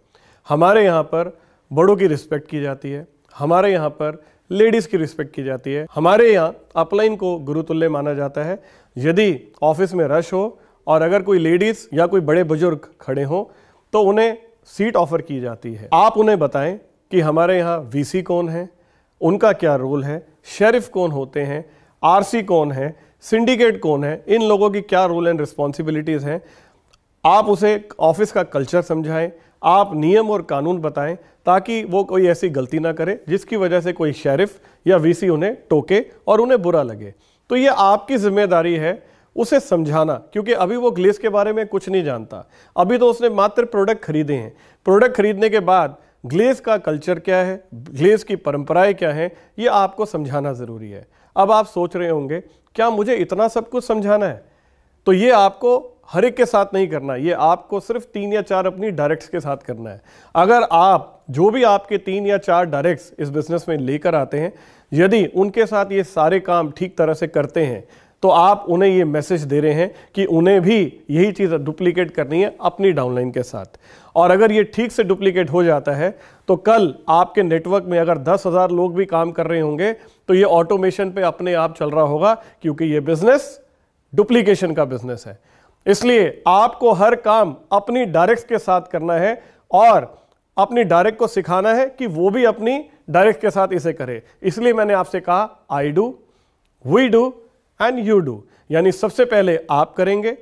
हमारे यहाँ पर बड़ों की रिस्पेक्ट की जाती है, हमारे यहाँ पर लेडीज़ की रिस्पेक्ट की जाती है, हमारे यहाँ अपलाइन को गुरुतुल्य माना जाता है। यदि ऑफिस में रश हो और अगर कोई लेडीज़ या कोई बड़े बुजुर्ग खड़े हों तो उन्हें सीट ऑफर की जाती है। आप उन्हें बताएं कि हमारे यहाँ वीसी कौन है, उनका क्या रोल है, शेरिफ कौन होते हैं, आरसी कौन है, सिंडिकेट कौन है, इन लोगों की क्या रोल एंड रिस्पॉन्सिबिलिटीज़ हैं। आप उसे ऑफिस का कल्चर समझाएं, आप नियम और कानून बताएं ताकि वो कोई ऐसी गलती ना करे जिसकी वजह से कोई शेरिफ या वीसी उन्हें टोके और उन्हें बुरा लगे। तो ये आपकी जिम्मेदारी है उसे समझाना, क्योंकि अभी वो ग्लेज़ के बारे में कुछ नहीं जानता। अभी तो उसने मात्र प्रोडक्ट खरीदे हैं। प्रोडक्ट खरीदने के बाद ग्लेज़ का कल्चर क्या है, ग्लेज़ की परंपराएं क्या हैं, ये आपको समझाना ज़रूरी है। अब आप सोच रहे होंगे क्या मुझे इतना सब कुछ समझाना है? तो ये आपको हर एक के साथ नहीं करना, ये आपको सिर्फ 3 या 4 अपनी डायरेक्ट्स के साथ करना है। अगर आप जो भी आपके 3 या 4 डायरेक्ट्स इस बिजनेस में लेकर आते हैं, यदि उनके साथ ये सारे काम ठीक तरह से करते हैं तो आप उन्हें ये मैसेज दे रहे हैं कि उन्हें भी यही चीज़ डुप्लीकेट करनी है अपनी डाउनलाइन के साथ। और अगर ये ठीक से डुप्लीकेट हो जाता है तो कल आपके नेटवर्क में अगर 10,000 लोग भी काम कर रहे होंगे तो ये ऑटोमेशन पे अपने आप चल रहा होगा, क्योंकि ये बिजनेस डुप्लीकेशन का बिजनेस है। इसलिए आपको हर काम अपनी डायरेक्ट के साथ करना है और अपनी डायरेक्ट को सिखाना है कि वो भी अपनी डायरेक्ट के साथ इसे करे। इसलिए मैंने आपसे कहा I do, we do and you do, यानी सबसे पहले आप करेंगे,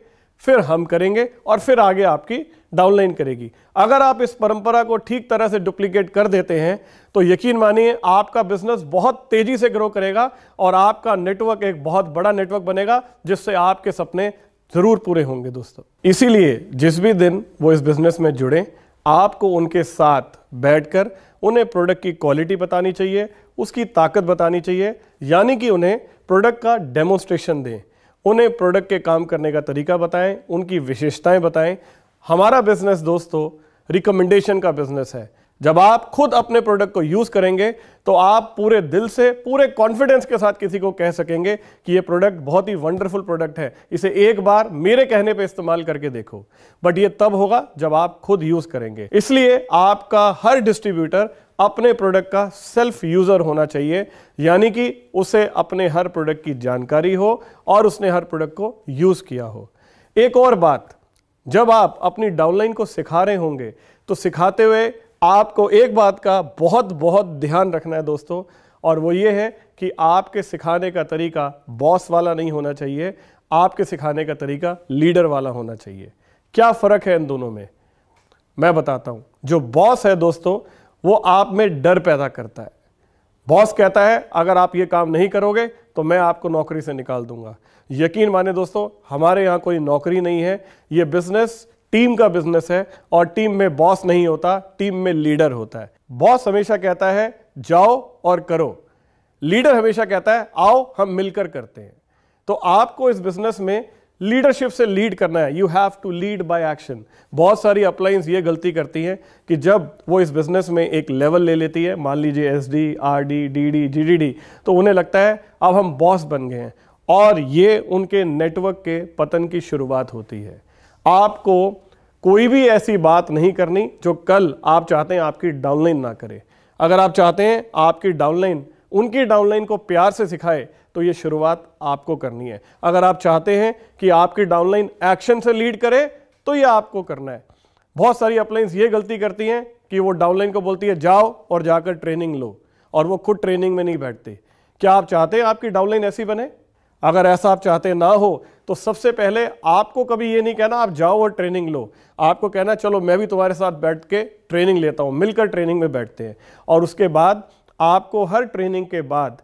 फिर हम करेंगे और फिर आगे आपकी डाउनलाइन करेगी। अगर आप इस परंपरा को ठीक तरह से डुप्लीकेट कर देते हैं तो यकीन मानिए आपका बिजनेस बहुत तेजी से ग्रो करेगा और आपका नेटवर्क एक बहुत बड़ा नेटवर्क बनेगा जिससे आपके सपने जरूर पूरे होंगे। दोस्तों, इसीलिए जिस भी दिन वो इस बिजनेस में जुड़े, आपको उनके साथ बैठकर उन्हें प्रोडक्ट की क्वालिटी बतानी चाहिए, उसकी ताकत बतानी चाहिए, यानी कि उन्हें प्रोडक्ट का डेमोन्स्ट्रेशन दें, उन्हें प्रोडक्ट के काम करने का तरीका बताएं, उनकी विशेषताएं बताएं। हमारा बिजनेस दोस्तों रिकमेंडेशन का बिजनेस है। जब आप खुद अपने प्रोडक्ट को यूज करेंगे तो आप पूरे दिल से, पूरे कॉन्फिडेंस के साथ किसी को कह सकेंगे कि ये प्रोडक्ट बहुत ही वंडरफुल प्रोडक्ट है, इसे एक बार मेरे कहने पे इस्तेमाल करके देखो। बट ये तब होगा जब आप खुद यूज करेंगे। इसलिए आपका हर डिस्ट्रीब्यूटर अपने प्रोडक्ट का सेल्फ यूजर होना चाहिए, यानी कि उसे अपने हर प्रोडक्ट की जानकारी हो और उसने हर प्रोडक्ट को यूज किया हो। एक और बात, जब आप अपनी डाउनलाइन को सिखा रहे होंगे तो सिखाते हुए आपको एक बात का बहुत बहुत ध्यान रखना है दोस्तों, और वो ये है कि आपके सिखाने का तरीका बॉस वाला नहीं होना चाहिए, आपके सिखाने का तरीका लीडर वाला होना चाहिए। क्या फर्क है इन दोनों में, मैं बताता हूं। जो बॉस है दोस्तों वो आप में डर पैदा करता है। बॉस कहता है अगर आप ये काम नहीं करोगे तो मैं आपको नौकरी से निकाल दूंगा। यकीन माने दोस्तों, हमारे यहाँ कोई नौकरी नहीं है, ये बिजनेस टीम का बिजनेस है और टीम में बॉस नहीं होता, टीम में लीडर होता है। बॉस हमेशा कहता है जाओ और करो, लीडर हमेशा कहता है आओ हम मिलकर करते हैं। तो आपको इस बिजनेस में लीडरशिप से लीड करना है। You have to lead by action. बहुत सारी अपलाइंस ये गलती करती हैं कि जब वो इस बिजनेस में एक लेवल ले लेती है, मान लीजिए एसडी, आरडी, डीडी, जीडीडी, तो उन्हें लगता है अब हम बॉस बन गए हैं और ये उनके नेटवर्क के पतन की शुरुआत होती है। आपको कोई भी ऐसी बात नहीं करनी जो कल आप चाहते हैं आपकी डाउनलाइन ना करे। अगर आप चाहते हैं आपकी डाउनलाइन उनकी डाउनलाइन को प्यार से सिखाए तो ये शुरुआत आपको करनी है। अगर आप चाहते हैं कि आपकी डाउनलाइन एक्शन से लीड करे तो ये आपको करना है। बहुत सारी अपलाइंस ये गलती करती हैं कि वो डाउनलाइन को बोलती है जाओ और जाकर ट्रेनिंग लो, और वो खुद ट्रेनिंग में नहीं बैठते। क्या आप चाहते हैं आपकी डाउनलाइन ऐसी बने? अगर ऐसा आप चाहते ना हो तो सबसे पहले आपको कभी ये नहीं कहना आप जाओ और ट्रेनिंग लो, आपको कहना चलो मैं भी तुम्हारे साथ बैठ के ट्रेनिंग लेता हूं, मिलकर ट्रेनिंग में बैठते हैं। और उसके बाद आपको हर ट्रेनिंग के बाद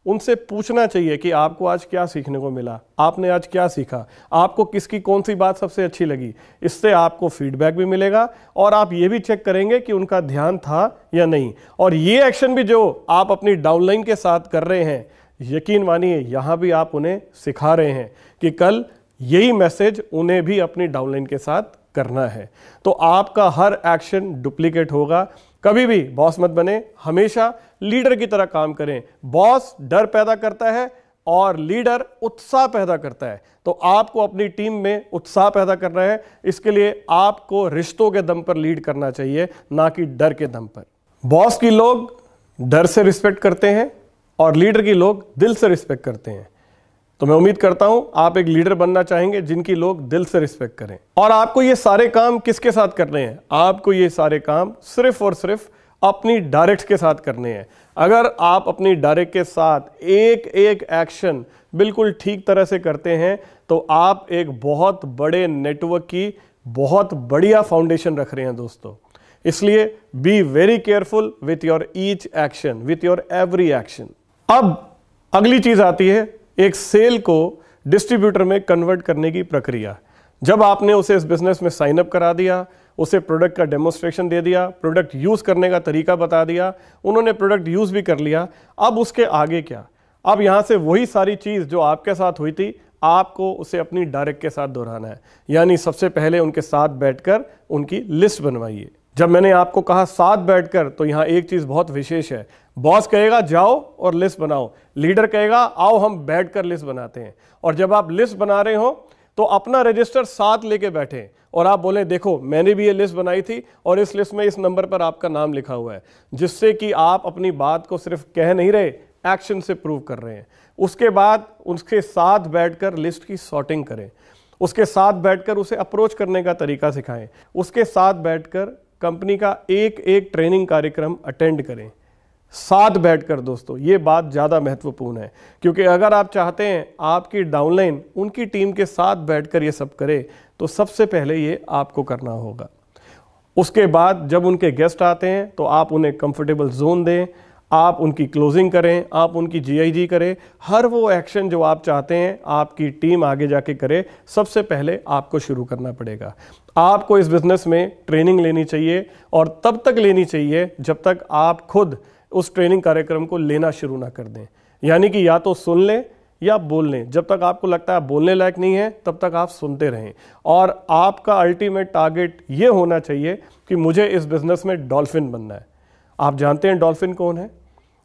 उनसे पूछना चाहिए कि आपको आज क्या सीखने को मिला, आपने आज क्या सीखा, आपको किसकी कौन सी बात सबसे अच्छी लगी। इससे आपको फीडबैक भी मिलेगा और आप ये भी चेक करेंगे कि उनका ध्यान था या नहीं। और ये एक्शन भी जो आप अपनी डाउनलाइन के साथ कर रहे हैं, यकीन मानिए यहां भी आप उन्हें सिखा रहे हैं कि कल यही मैसेज उन्हें भी अपनी डाउनलाइन के साथ करना है। तो आपका हर एक्शन डुप्लीकेट होगा, कभी भी बॉस मत बने, हमेशा लीडर की तरह काम करें। बॉस डर पैदा करता है और लीडर उत्साह पैदा करता है। तो आपको अपनी टीम में उत्साह पैदा करना है, इसके लिए आपको रिश्तों के दम पर लीड करना चाहिए, ना कि डर के दम पर। बॉस की लोग डर से रिस्पेक्ट करते हैं और लीडर की लोग दिल से रिस्पेक्ट करते हैं। तो मैं उम्मीद करता हूं आप एक लीडर बनना चाहेंगे जिनकी लोग दिल से रिस्पेक्ट करें। और आपको ये सारे काम किसके साथ करने हैं? आपको ये सारे काम सिर्फ और सिर्फ अपनी डायरेक्ट के साथ करने हैं। अगर आप अपनी डायरेक्ट के साथ एक एक एक्शन बिल्कुल ठीक तरह से करते हैं तो आप एक बहुत बड़े नेटवर्क की बहुत बढ़िया फाउंडेशन रख रहे हैं दोस्तों। इसलिए B very careful with your each action, with your every action. अब अगली चीज आती है एक सेल को डिस्ट्रीब्यूटर में कन्वर्ट करने की प्रक्रिया। जब आपने उसे इस बिजनेस में साइन अप करा दिया, उसे प्रोडक्ट का डेमोन्स्ट्रेशन दे दिया, प्रोडक्ट यूज करने का तरीका बता दिया, उन्होंने प्रोडक्ट यूज भी कर लिया, अब उसके आगे क्या? अब यहां से वही सारी चीज जो आपके साथ हुई थी आपको उसे अपनी डायरेक्ट के साथ दोहराना है। यानी सबसे पहले उनके साथ बैठकर उनकी लिस्ट बनवाइए। जब मैंने आपको कहा साथ बैठकर, तो यहां एक चीज बहुत विशेष है। बॉस कहेगा जाओ और लिस्ट बनाओ, लीडर कहेगा आओ हम बैठकर लिस्ट बनाते हैं। और जब आप लिस्ट बना रहे हो तो अपना रजिस्टर साथ लेके बैठे और आप बोले देखो मैंने भी ये लिस्ट बनाई थी और इस लिस्ट में इस नंबर पर आपका नाम लिखा हुआ है, जिससे कि आप अपनी बात को सिर्फ कह नहीं रहे, एक्शन से प्रूव कर रहे हैं। उसके बाद उसके साथ बैठकर लिस्ट की सॉर्टिंग करें, उसके साथ बैठकर उसे अप्रोच करने का तरीका सिखाएं, उसके साथ बैठकर कंपनी का एक एक ट्रेनिंग कार्यक्रम अटेंड करें, साथ बैठकर। दोस्तों ये बात ज़्यादा महत्वपूर्ण है, क्योंकि अगर आप चाहते हैं आपकी डाउनलाइन उनकी टीम के साथ बैठकर ये सब करे तो सबसे पहले ये आपको करना होगा। उसके बाद जब उनके गेस्ट आते हैं तो आप उन्हें कंफर्टेबल जोन दें, आप उनकी क्लोजिंग करें, आप उनकी जीआईजी करें। हर वो एक्शन जो आप चाहते हैं आपकी टीम आगे जाके करे, सबसे पहले आपको शुरू करना पड़ेगा। आपको इस बिजनेस में ट्रेनिंग लेनी चाहिए और तब तक लेनी चाहिए जब तक आप खुद उस ट्रेनिंग कार्यक्रम को लेना शुरू ना कर दें। यानी कि या तो सुन लें या बोल लें। जब तक आपको लगता है बोलने लायक नहीं है तब तक आप सुनते रहें। और आपका अल्टीमेट टारगेट ये होना चाहिए कि मुझे इस बिजनेस में डॉल्फिन बनना है। आप जानते हैं डॉल्फिन कौन है?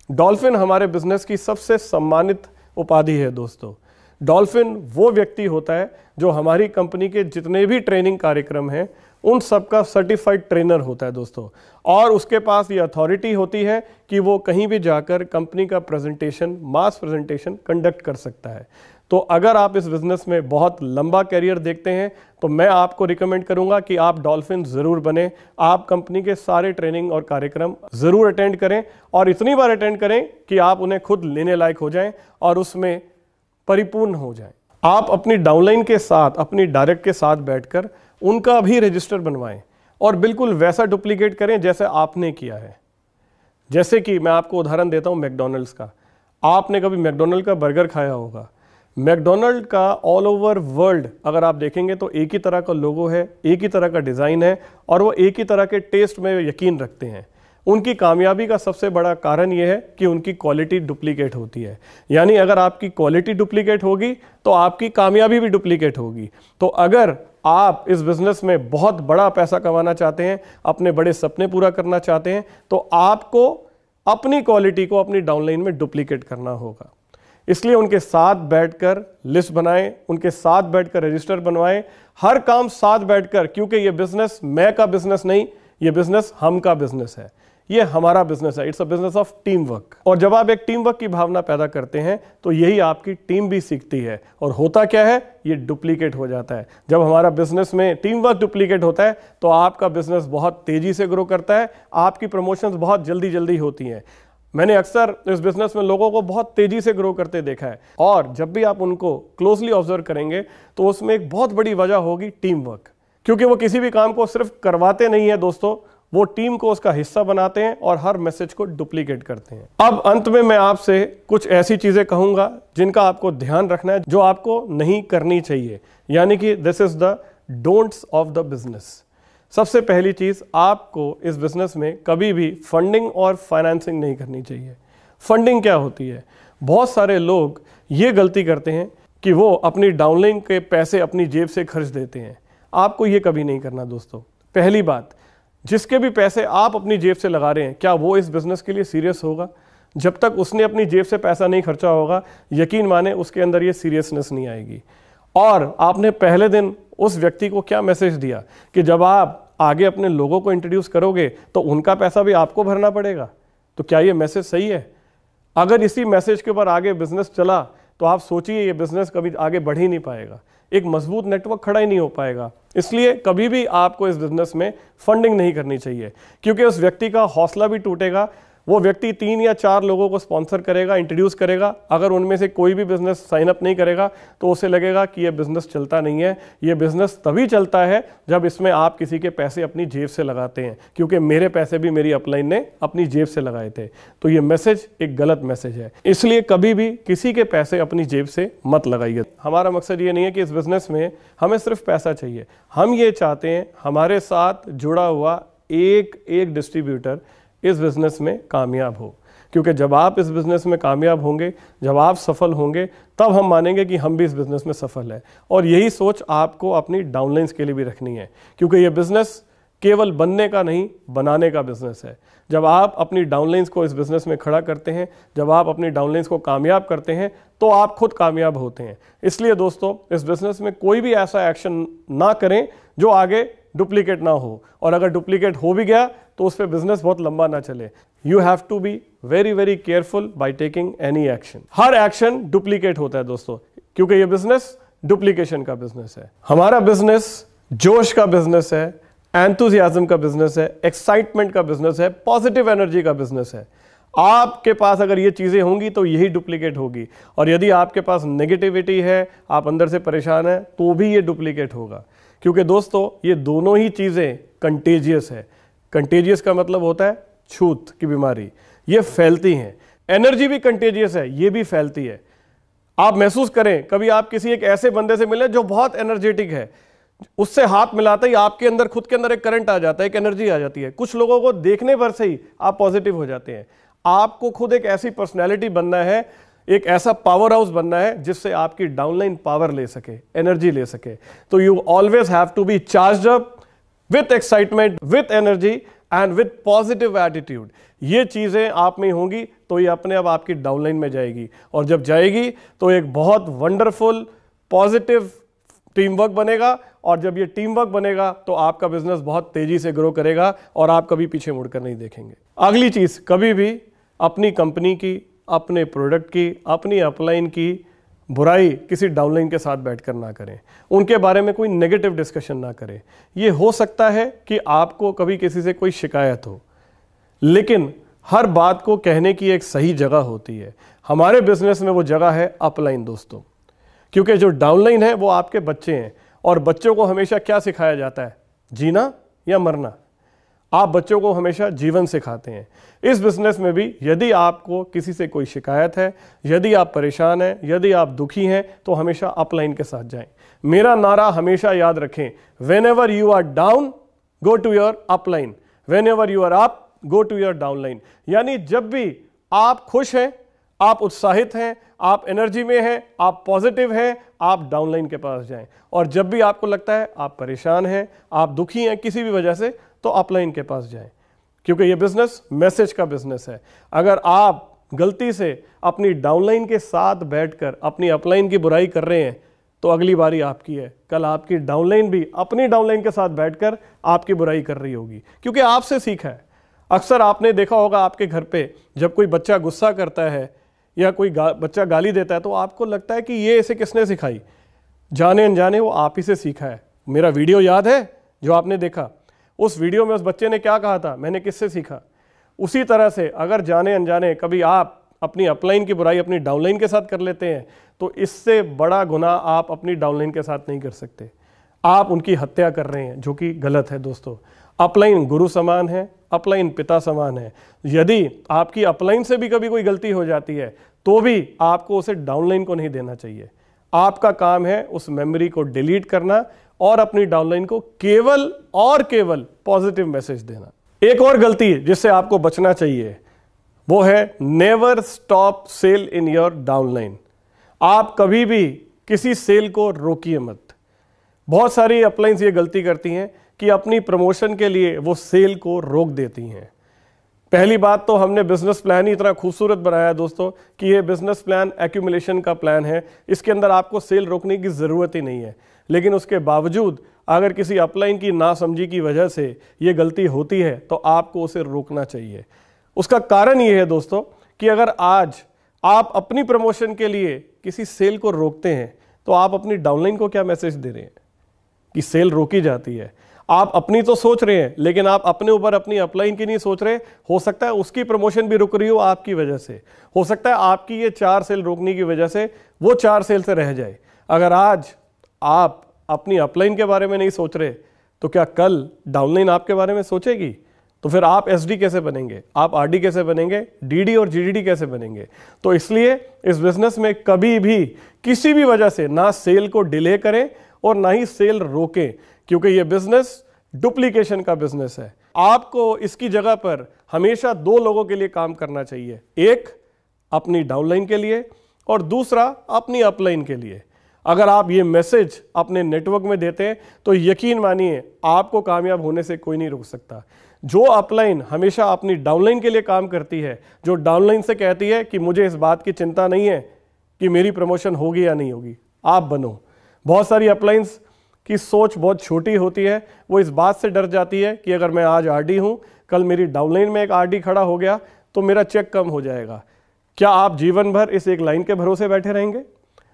डॉल्फिन हमारे बिजनेस की सबसे सम्मानित उपाधि है दोस्तों। डॉल्फिन वो व्यक्ति होता है जो हमारी कंपनी के जितने भी ट्रेनिंग कार्यक्रम हैं उन सबका सर्टिफाइड ट्रेनर होता है दोस्तों। और उसके पास ये अथॉरिटी होती है कि वो कहीं भी जाकर कंपनी का प्रेजेंटेशन, मास प्रेजेंटेशन कंडक्ट कर सकता है। तो अगर आप इस बिजनेस में बहुत लंबा कैरियर देखते हैं तो मैं आपको रिकमेंड करूंगा कि आप डॉल्फिन ज़रूर बने। आप कंपनी के सारे ट्रेनिंग और कार्यक्रम ज़रूर अटेंड करें और इतनी बार अटेंड करें कि आप उन्हें खुद लेने लायक हो जाएं और उसमें परिपूर्ण हो जाएं। आप अपनी डाउनलाइन के साथ, अपनी डायरेक्ट के साथ बैठकर उनका भी रजिस्टर बनवाएं और बिल्कुल वैसा डुप्लीकेट करें जैसे आपने किया है। जैसे कि मैं आपको उदाहरण देता हूं मैकडॉनल्ड्स का। आपने कभी मैकडॉनल्ड का बर्गर खाया होगा। मैकडॉनल्ड का ऑल ओवर वर्ल्ड अगर आप देखेंगे तो एक ही तरह का लोगो है, एक ही तरह का डिज़ाइन है और वो एक ही तरह के टेस्ट में यकीन रखते हैं। उनकी कामयाबी का सबसे बड़ा कारण यह है कि उनकी क्वालिटी डुप्लीकेट होती है। यानी अगर आपकी क्वालिटी डुप्लीकेट होगी तो आपकी कामयाबी भी डुप्लीकेट होगी। तो अगर आप इस बिजनेस में बहुत बड़ा पैसा कमाना चाहते हैं, अपने बड़े सपने पूरा करना चाहते हैं, तो आपको अपनी क्वालिटी को अपनी डाउनलाइन में डुप्लीकेट करना होगा। इसलिए उनके साथ बैठकर लिस्ट बनाएं, उनके साथ बैठकर रजिस्टर बनवाएं, हर काम साथ बैठकर, क्योंकि ये बिजनेस मैं का बिजनेस नहीं, ये बिजनेस हम का बिजनेस है, ये हमारा बिजनेस है। It's a business of team work. और जब आप एक टीम वर्क की भावना पैदा करते हैं तो यही आपकी टीम भी सीखती है। और होता क्या है, ये डुप्लीकेट हो जाता है। जब हमारा बिजनेस में टीम वर्क डुप्लीकेट होता है तो आपका बिजनेस बहुत तेजी से ग्रो करता है, आपकी प्रमोशंस बहुत जल्दी जल्दी होती हैं। मैंने अक्सर इस बिजनेस में लोगों को बहुत तेजी से ग्रो करते देखा है और जब भी आप उनको क्लोजली ऑब्जर्व करेंगे तो उसमें एक बहुत बड़ी वजह होगी टीम वर्क। क्योंकि वो किसी भी काम को सिर्फ करवाते नहीं है दोस्तों, वो टीम को उसका हिस्सा बनाते हैं और हर मैसेज को डुप्लीकेट करते हैं। अब अंत में मैं आपसे कुछ ऐसी चीजें कहूंगा जिनका आपको ध्यान रखना है, जो आपको नहीं करनी चाहिए। यानी कि this is the don'ts of the business. सबसे पहली चीज, आपको इस बिजनेस में कभी भी फंडिंग और फाइनेंसिंग नहीं करनी चाहिए। फंडिंग क्या होती है? बहुत सारे लोग ये गलती करते हैं कि वो अपनी डाउनलाइन के पैसे अपनी जेब से खर्च देते हैं। आपको ये कभी नहीं करना दोस्तों। पहली बात, जिसके भी पैसे आप अपनी जेब से लगा रहे हैं, क्या वो इस बिजनेस के लिए सीरियस होगा? जब तक उसने अपनी जेब से पैसा नहीं खर्चा होगा, यकीन माने उसके अंदर ये सीरियसनेस नहीं आएगी। और आपने पहले दिन उस व्यक्ति को क्या मैसेज दिया कि जब आप आगे अपने लोगों को इंट्रोड्यूस करोगे तो उनका पैसा भी आपको भरना पड़ेगा। तो क्या ये मैसेज सही है? अगर इसी मैसेज के ऊपर आगे बिजनेस चला तो आप सोचिए ये बिजनेस कभी आगे बढ़ ही नहीं पाएगा, एक मजबूत नेटवर्क खड़ा ही नहीं हो पाएगा। इसलिए कभी भी आपको इस बिजनेस में फंडिंग नहीं करनी चाहिए, क्योंकि उस व्यक्ति का हौसला भी टूटेगा। वो व्यक्ति 3 या 4 लोगों को स्पॉन्सर करेगा, इंट्रोड्यूस करेगा, अगर उनमें से कोई भी बिजनेस साइन अप नहीं करेगा तो उसे लगेगा कि ये बिजनेस चलता नहीं है। ये बिजनेस तभी चलता है जब इसमें आप किसी के पैसे अपनी जेब से लगाते हैं, क्योंकि मेरे पैसे भी मेरी अपलाइन ने अपनी जेब से लगाए थे। तो ये मैसेज एक गलत मैसेज है, इसलिए कभी भी किसी के पैसे अपनी जेब से मत लगाइए। हमारा मकसद ये नहीं है कि इस बिजनेस में हमें सिर्फ पैसा चाहिए, हम ये चाहते हैं हमारे साथ जुड़ा हुआ एक डिस्ट्रीब्यूटर इस बिजनेस में कामयाब हो, क्योंकि जब आप इस बिजनेस में कामयाब होंगे, जब आप सफल होंगे, तब हम मानेंगे कि हम भी इस बिजनेस में सफल है। और यही सोच आपको अपनी डाउनलाइंस के लिए भी रखनी है, क्योंकि ये बिजनेस केवल बनने का नहीं, बनाने का बिजनेस है। जब आप अपनी डाउनलाइंस को इस बिजनेस में खड़ा करते हैं, जब आप अपनी डाउनलाइंस को कामयाब करते हैं, तो आप खुद कामयाब होते हैं। इसलिए दोस्तों, इस बिजनेस में कोई भी ऐसा एक्शन ना करें जो आगे डुप्लीकेट ना हो, और अगर डुप्लीकेट हो भी गया तो उस पर बिजनेस बहुत लंबा ना चले। You have to be very careful by taking any action. हर एक्शन डुप्लीकेट होता है दोस्तों, क्योंकि ये बिजनेस डुप्लीकेशन का बिजनेस है। हमारा बिजनेस जोश का बिजनेस है, एंथुसियाज्म का बिजनेस है, एक्साइटमेंट का बिजनेस है, पॉजिटिव एनर्जी का बिजनेस है। आपके पास अगर ये चीजें होंगी तो यही डुप्लीकेट होगी, और यदि आपके पास नेगेटिविटी है, आप अंदर से परेशान है, तो भी ये डुप्लीकेट होगा। क्योंकि दोस्तों, ये दोनों ही चीजें कंटेजियस है। कंटेजियस का मतलब होता है छूत की बीमारी, ये फैलती हैं। एनर्जी भी कंटेजियस है, ये भी फैलती है। आप महसूस करें, कभी आप किसी एक ऐसे बंदे से मिले जो बहुत एनर्जेटिक है, उससे हाथ मिलाते ही आपके अंदर, खुद के अंदर एक करंट आ जाता है, एक एनर्जी आ जाती है। कुछ लोगों को देखने भर से ही आप पॉजिटिव हो जाते हैं। आपको खुद एक ऐसी पर्सनैलिटी बनना है, एक ऐसा पावर हाउस बनना है जिससे आपकी डाउनलाइन पावर ले सके, एनर्जी ले सके। तो you always have to be charged up with excitement, with energy and with positive attitude. ये चीजें आप में होंगी तो ये अपने आप आपकी डाउनलाइन में जाएगी, और जब जाएगी तो एक बहुत वंडरफुल पॉजिटिव टीम वर्क बनेगा, और जब ये टीम वर्क बनेगा तो आपका बिजनेस बहुत तेजी से ग्रो करेगा और आप कभी पीछे मुड़कर नहीं देखेंगे। अगली चीज, कभी भी अपनी कंपनी की, अपने प्रोडक्ट की, अपनी अपलाइन की बुराई किसी डाउनलाइन के साथ बैठकर ना करें, उनके बारे में कोई नेगेटिव डिस्कशन ना करें। ये हो सकता है कि आपको कभी किसी से कोई शिकायत हो, लेकिन हर बात को कहने की एक सही जगह होती है। हमारे बिजनेस में वो जगह है अपलाइन दोस्तों, क्योंकि जो डाउनलाइन है वो आपके बच्चे हैं, और बच्चों को हमेशा क्या सिखाया जाता है? जीना या मरना। आप बच्चों को हमेशा जीवन सिखाते हैं। इस बिजनेस में भी यदि आपको किसी से कोई शिकायत है, यदि आप परेशान हैं, यदि आप दुखी हैं, तो हमेशा अपलाइन के साथ जाएं। मेरा नारा हमेशा याद रखें, whenever you are down go to your upline, whenever you are up go to your downline. यानी जब भी आप खुश हैं, आप उत्साहित हैं, आप एनर्जी में हैं, आप पॉजिटिव हैं, आप डाउनलाइन के पास जाएं। और जब भी आपको लगता है आप परेशान हैं, आप दुखी हैं किसी भी वजह से, तो अपलाइन के पास जाएं, क्योंकि ये बिजनेस मैसेज का बिजनेस है। अगर आप गलती से अपनी डाउनलाइन के साथ बैठकर अपनी अपलाइन की बुराई कर रहे हैं, तो अगली बारी आपकी है। कल आपकी डाउनलाइन भी अपनी डाउनलाइन के साथ बैठकर आपकी बुराई कर रही होगी, क्योंकि आपसे सीखा है। अक्सर आपने देखा होगा आपके घर पे जब कोई बच्चा गुस्सा करता है या कोई बच्चा गाली देता है, तो आपको लगता है कि ये इसे किसने सिखाई? जाने अनजाने वो आप ही से सीखा है। मेरा वीडियो याद है जो आपने देखा, उस वीडियो में उस बच्चे ने क्या कहा था, मैंने किससे सीखा? उसी तरह से अगर जाने अनजाने कभी आप अपनी अपलाइन की बुराई अपनी डाउनलाइन के साथ कर लेते हैं, तो इससे बड़ा गुनाह आप अपनी डाउनलाइन के साथ नहीं कर सकते। आप उनकी हत्या कर रहे हैं, जो कि गलत है दोस्तों। अपलाइन गुरु समान है, अपलाइन पिता समान है। यदि आपकी अपलाइन से भी कभी कोई गलती हो जाती है, तो भी आपको उसे डाउनलाइन को नहीं देना चाहिए। आपका काम है उस मेमोरी को डिलीट करना और अपनी डाउनलाइन को केवल और केवल पॉजिटिव मैसेज देना। एक और गलती जिससे आपको बचना चाहिए वो है never stop sell in your downline. आप कभी भी किसी सेल को रोकिए मत। बहुत सारी अपलाइंस ये गलती करती हैं कि अपनी प्रमोशन के लिए वो सेल को रोक देती हैं। पहली बात तो हमने बिजनेस प्लान ही इतना खूबसूरत बनाया है दोस्तों कि ये बिजनेस प्लान एक्यूमुलेशन का प्लान है, इसके अंदर आपको सेल रोकने की ज़रूरत ही नहीं है। लेकिन उसके बावजूद अगर किसी अपलाइन की नासमझी की वजह से ये गलती होती है तो आपको उसे रोकना चाहिए। उसका कारण ये है दोस्तों कि अगर आज आप अपनी प्रमोशन के लिए किसी सेल को रोकते हैं तो आप अपनी डाउनलाइन को क्या मैसेज दे रहे हैं कि सेल रोकी जाती है। आप अपनी तो सोच रहे हैं लेकिन आप अपने ऊपर अपनी अपलाइन की नहीं सोच रहे। हो सकता है उसकी प्रमोशन भी रुक रही हो आपकी वजह से, हो सकता है आपकी ये 4 सेल रोकने की वजह से वो 4 सेल से रह जाए। अगर आज आप अपनी अपलाइन के बारे में नहीं सोच रहे तो क्या कल डाउनलाइन आपके बारे में सोचेगी? तो फिर आप एसडी कैसे बनेंगे, आप आरडी कैसे बनेंगे, डीडी और जीडीडी कैसे बनेंगे? तो इसलिए इस बिजनेस में कभी भी किसी भी वजह से ना सेल को डिले करें और ना ही सेल रोकें, क्योंकि ये बिजनेस डुप्लीकेशन का बिजनेस है। आपको इसकी जगह पर हमेशा 2 लोगों के लिए काम करना चाहिए, एक अपनी डाउनलाइन के लिए और दूसरा अपनी अपलाइन के लिए। अगर आप ये मैसेज अपने नेटवर्क में देते हैं तो यकीन मानिए आपको कामयाब होने से कोई नहीं रोक सकता। जो अपलाइन हमेशा अपनी डाउनलाइन के लिए काम करती है, जो डाउनलाइन से कहती है कि मुझे इस बात की चिंता नहीं है कि मेरी प्रमोशन होगी या नहीं होगी, आप बनो। बहुत सारी अपलाइंस की सोच बहुत छोटी होती है, वो इस बात से डर जाती है कि अगर मैं आज आरडी हूं, कल मेरी डाउनलाइन में एक आरडी खड़ा हो गया तो मेरा चेक कम हो जाएगा। क्या आप जीवन भर इस एक लाइन के भरोसे बैठे रहेंगे?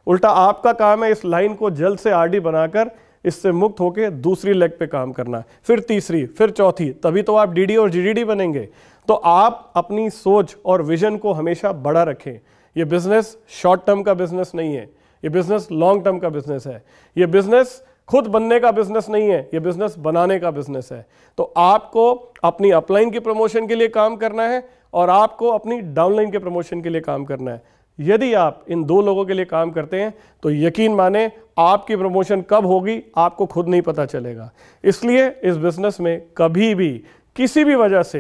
उल्टा आपका काम है इस लाइन को जल्द से आरडी बनाकर इससे मुक्त होकर दूसरी लेग पे काम करना, फिर तीसरी, फिर चौथी, तभी तो आप डीडी और जीडीडी बनेंगे। तो आप अपनी सोच और विजन को हमेशा बड़ा रखें। ये बिजनेस शॉर्ट टर्म का बिजनेस नहीं है, ये बिजनेस लॉन्ग टर्म का बिजनेस है। ये बिजनेस खुद बनने का बिजनेस नहीं है, ये बिजनेस बनाने का बिजनेस है। तो आपको अपनी अपलाइन की प्रमोशन के लिए काम करना है और आपको अपनी डाउनलाइन के प्रमोशन के लिए काम करना है। यदि आप इन 2 लोगों के लिए काम करते हैं तो यकीन माने आपकी प्रमोशन कब होगी आपको खुद नहीं पता चलेगा। इसलिए इस बिजनेस में कभी भी किसी भी वजह से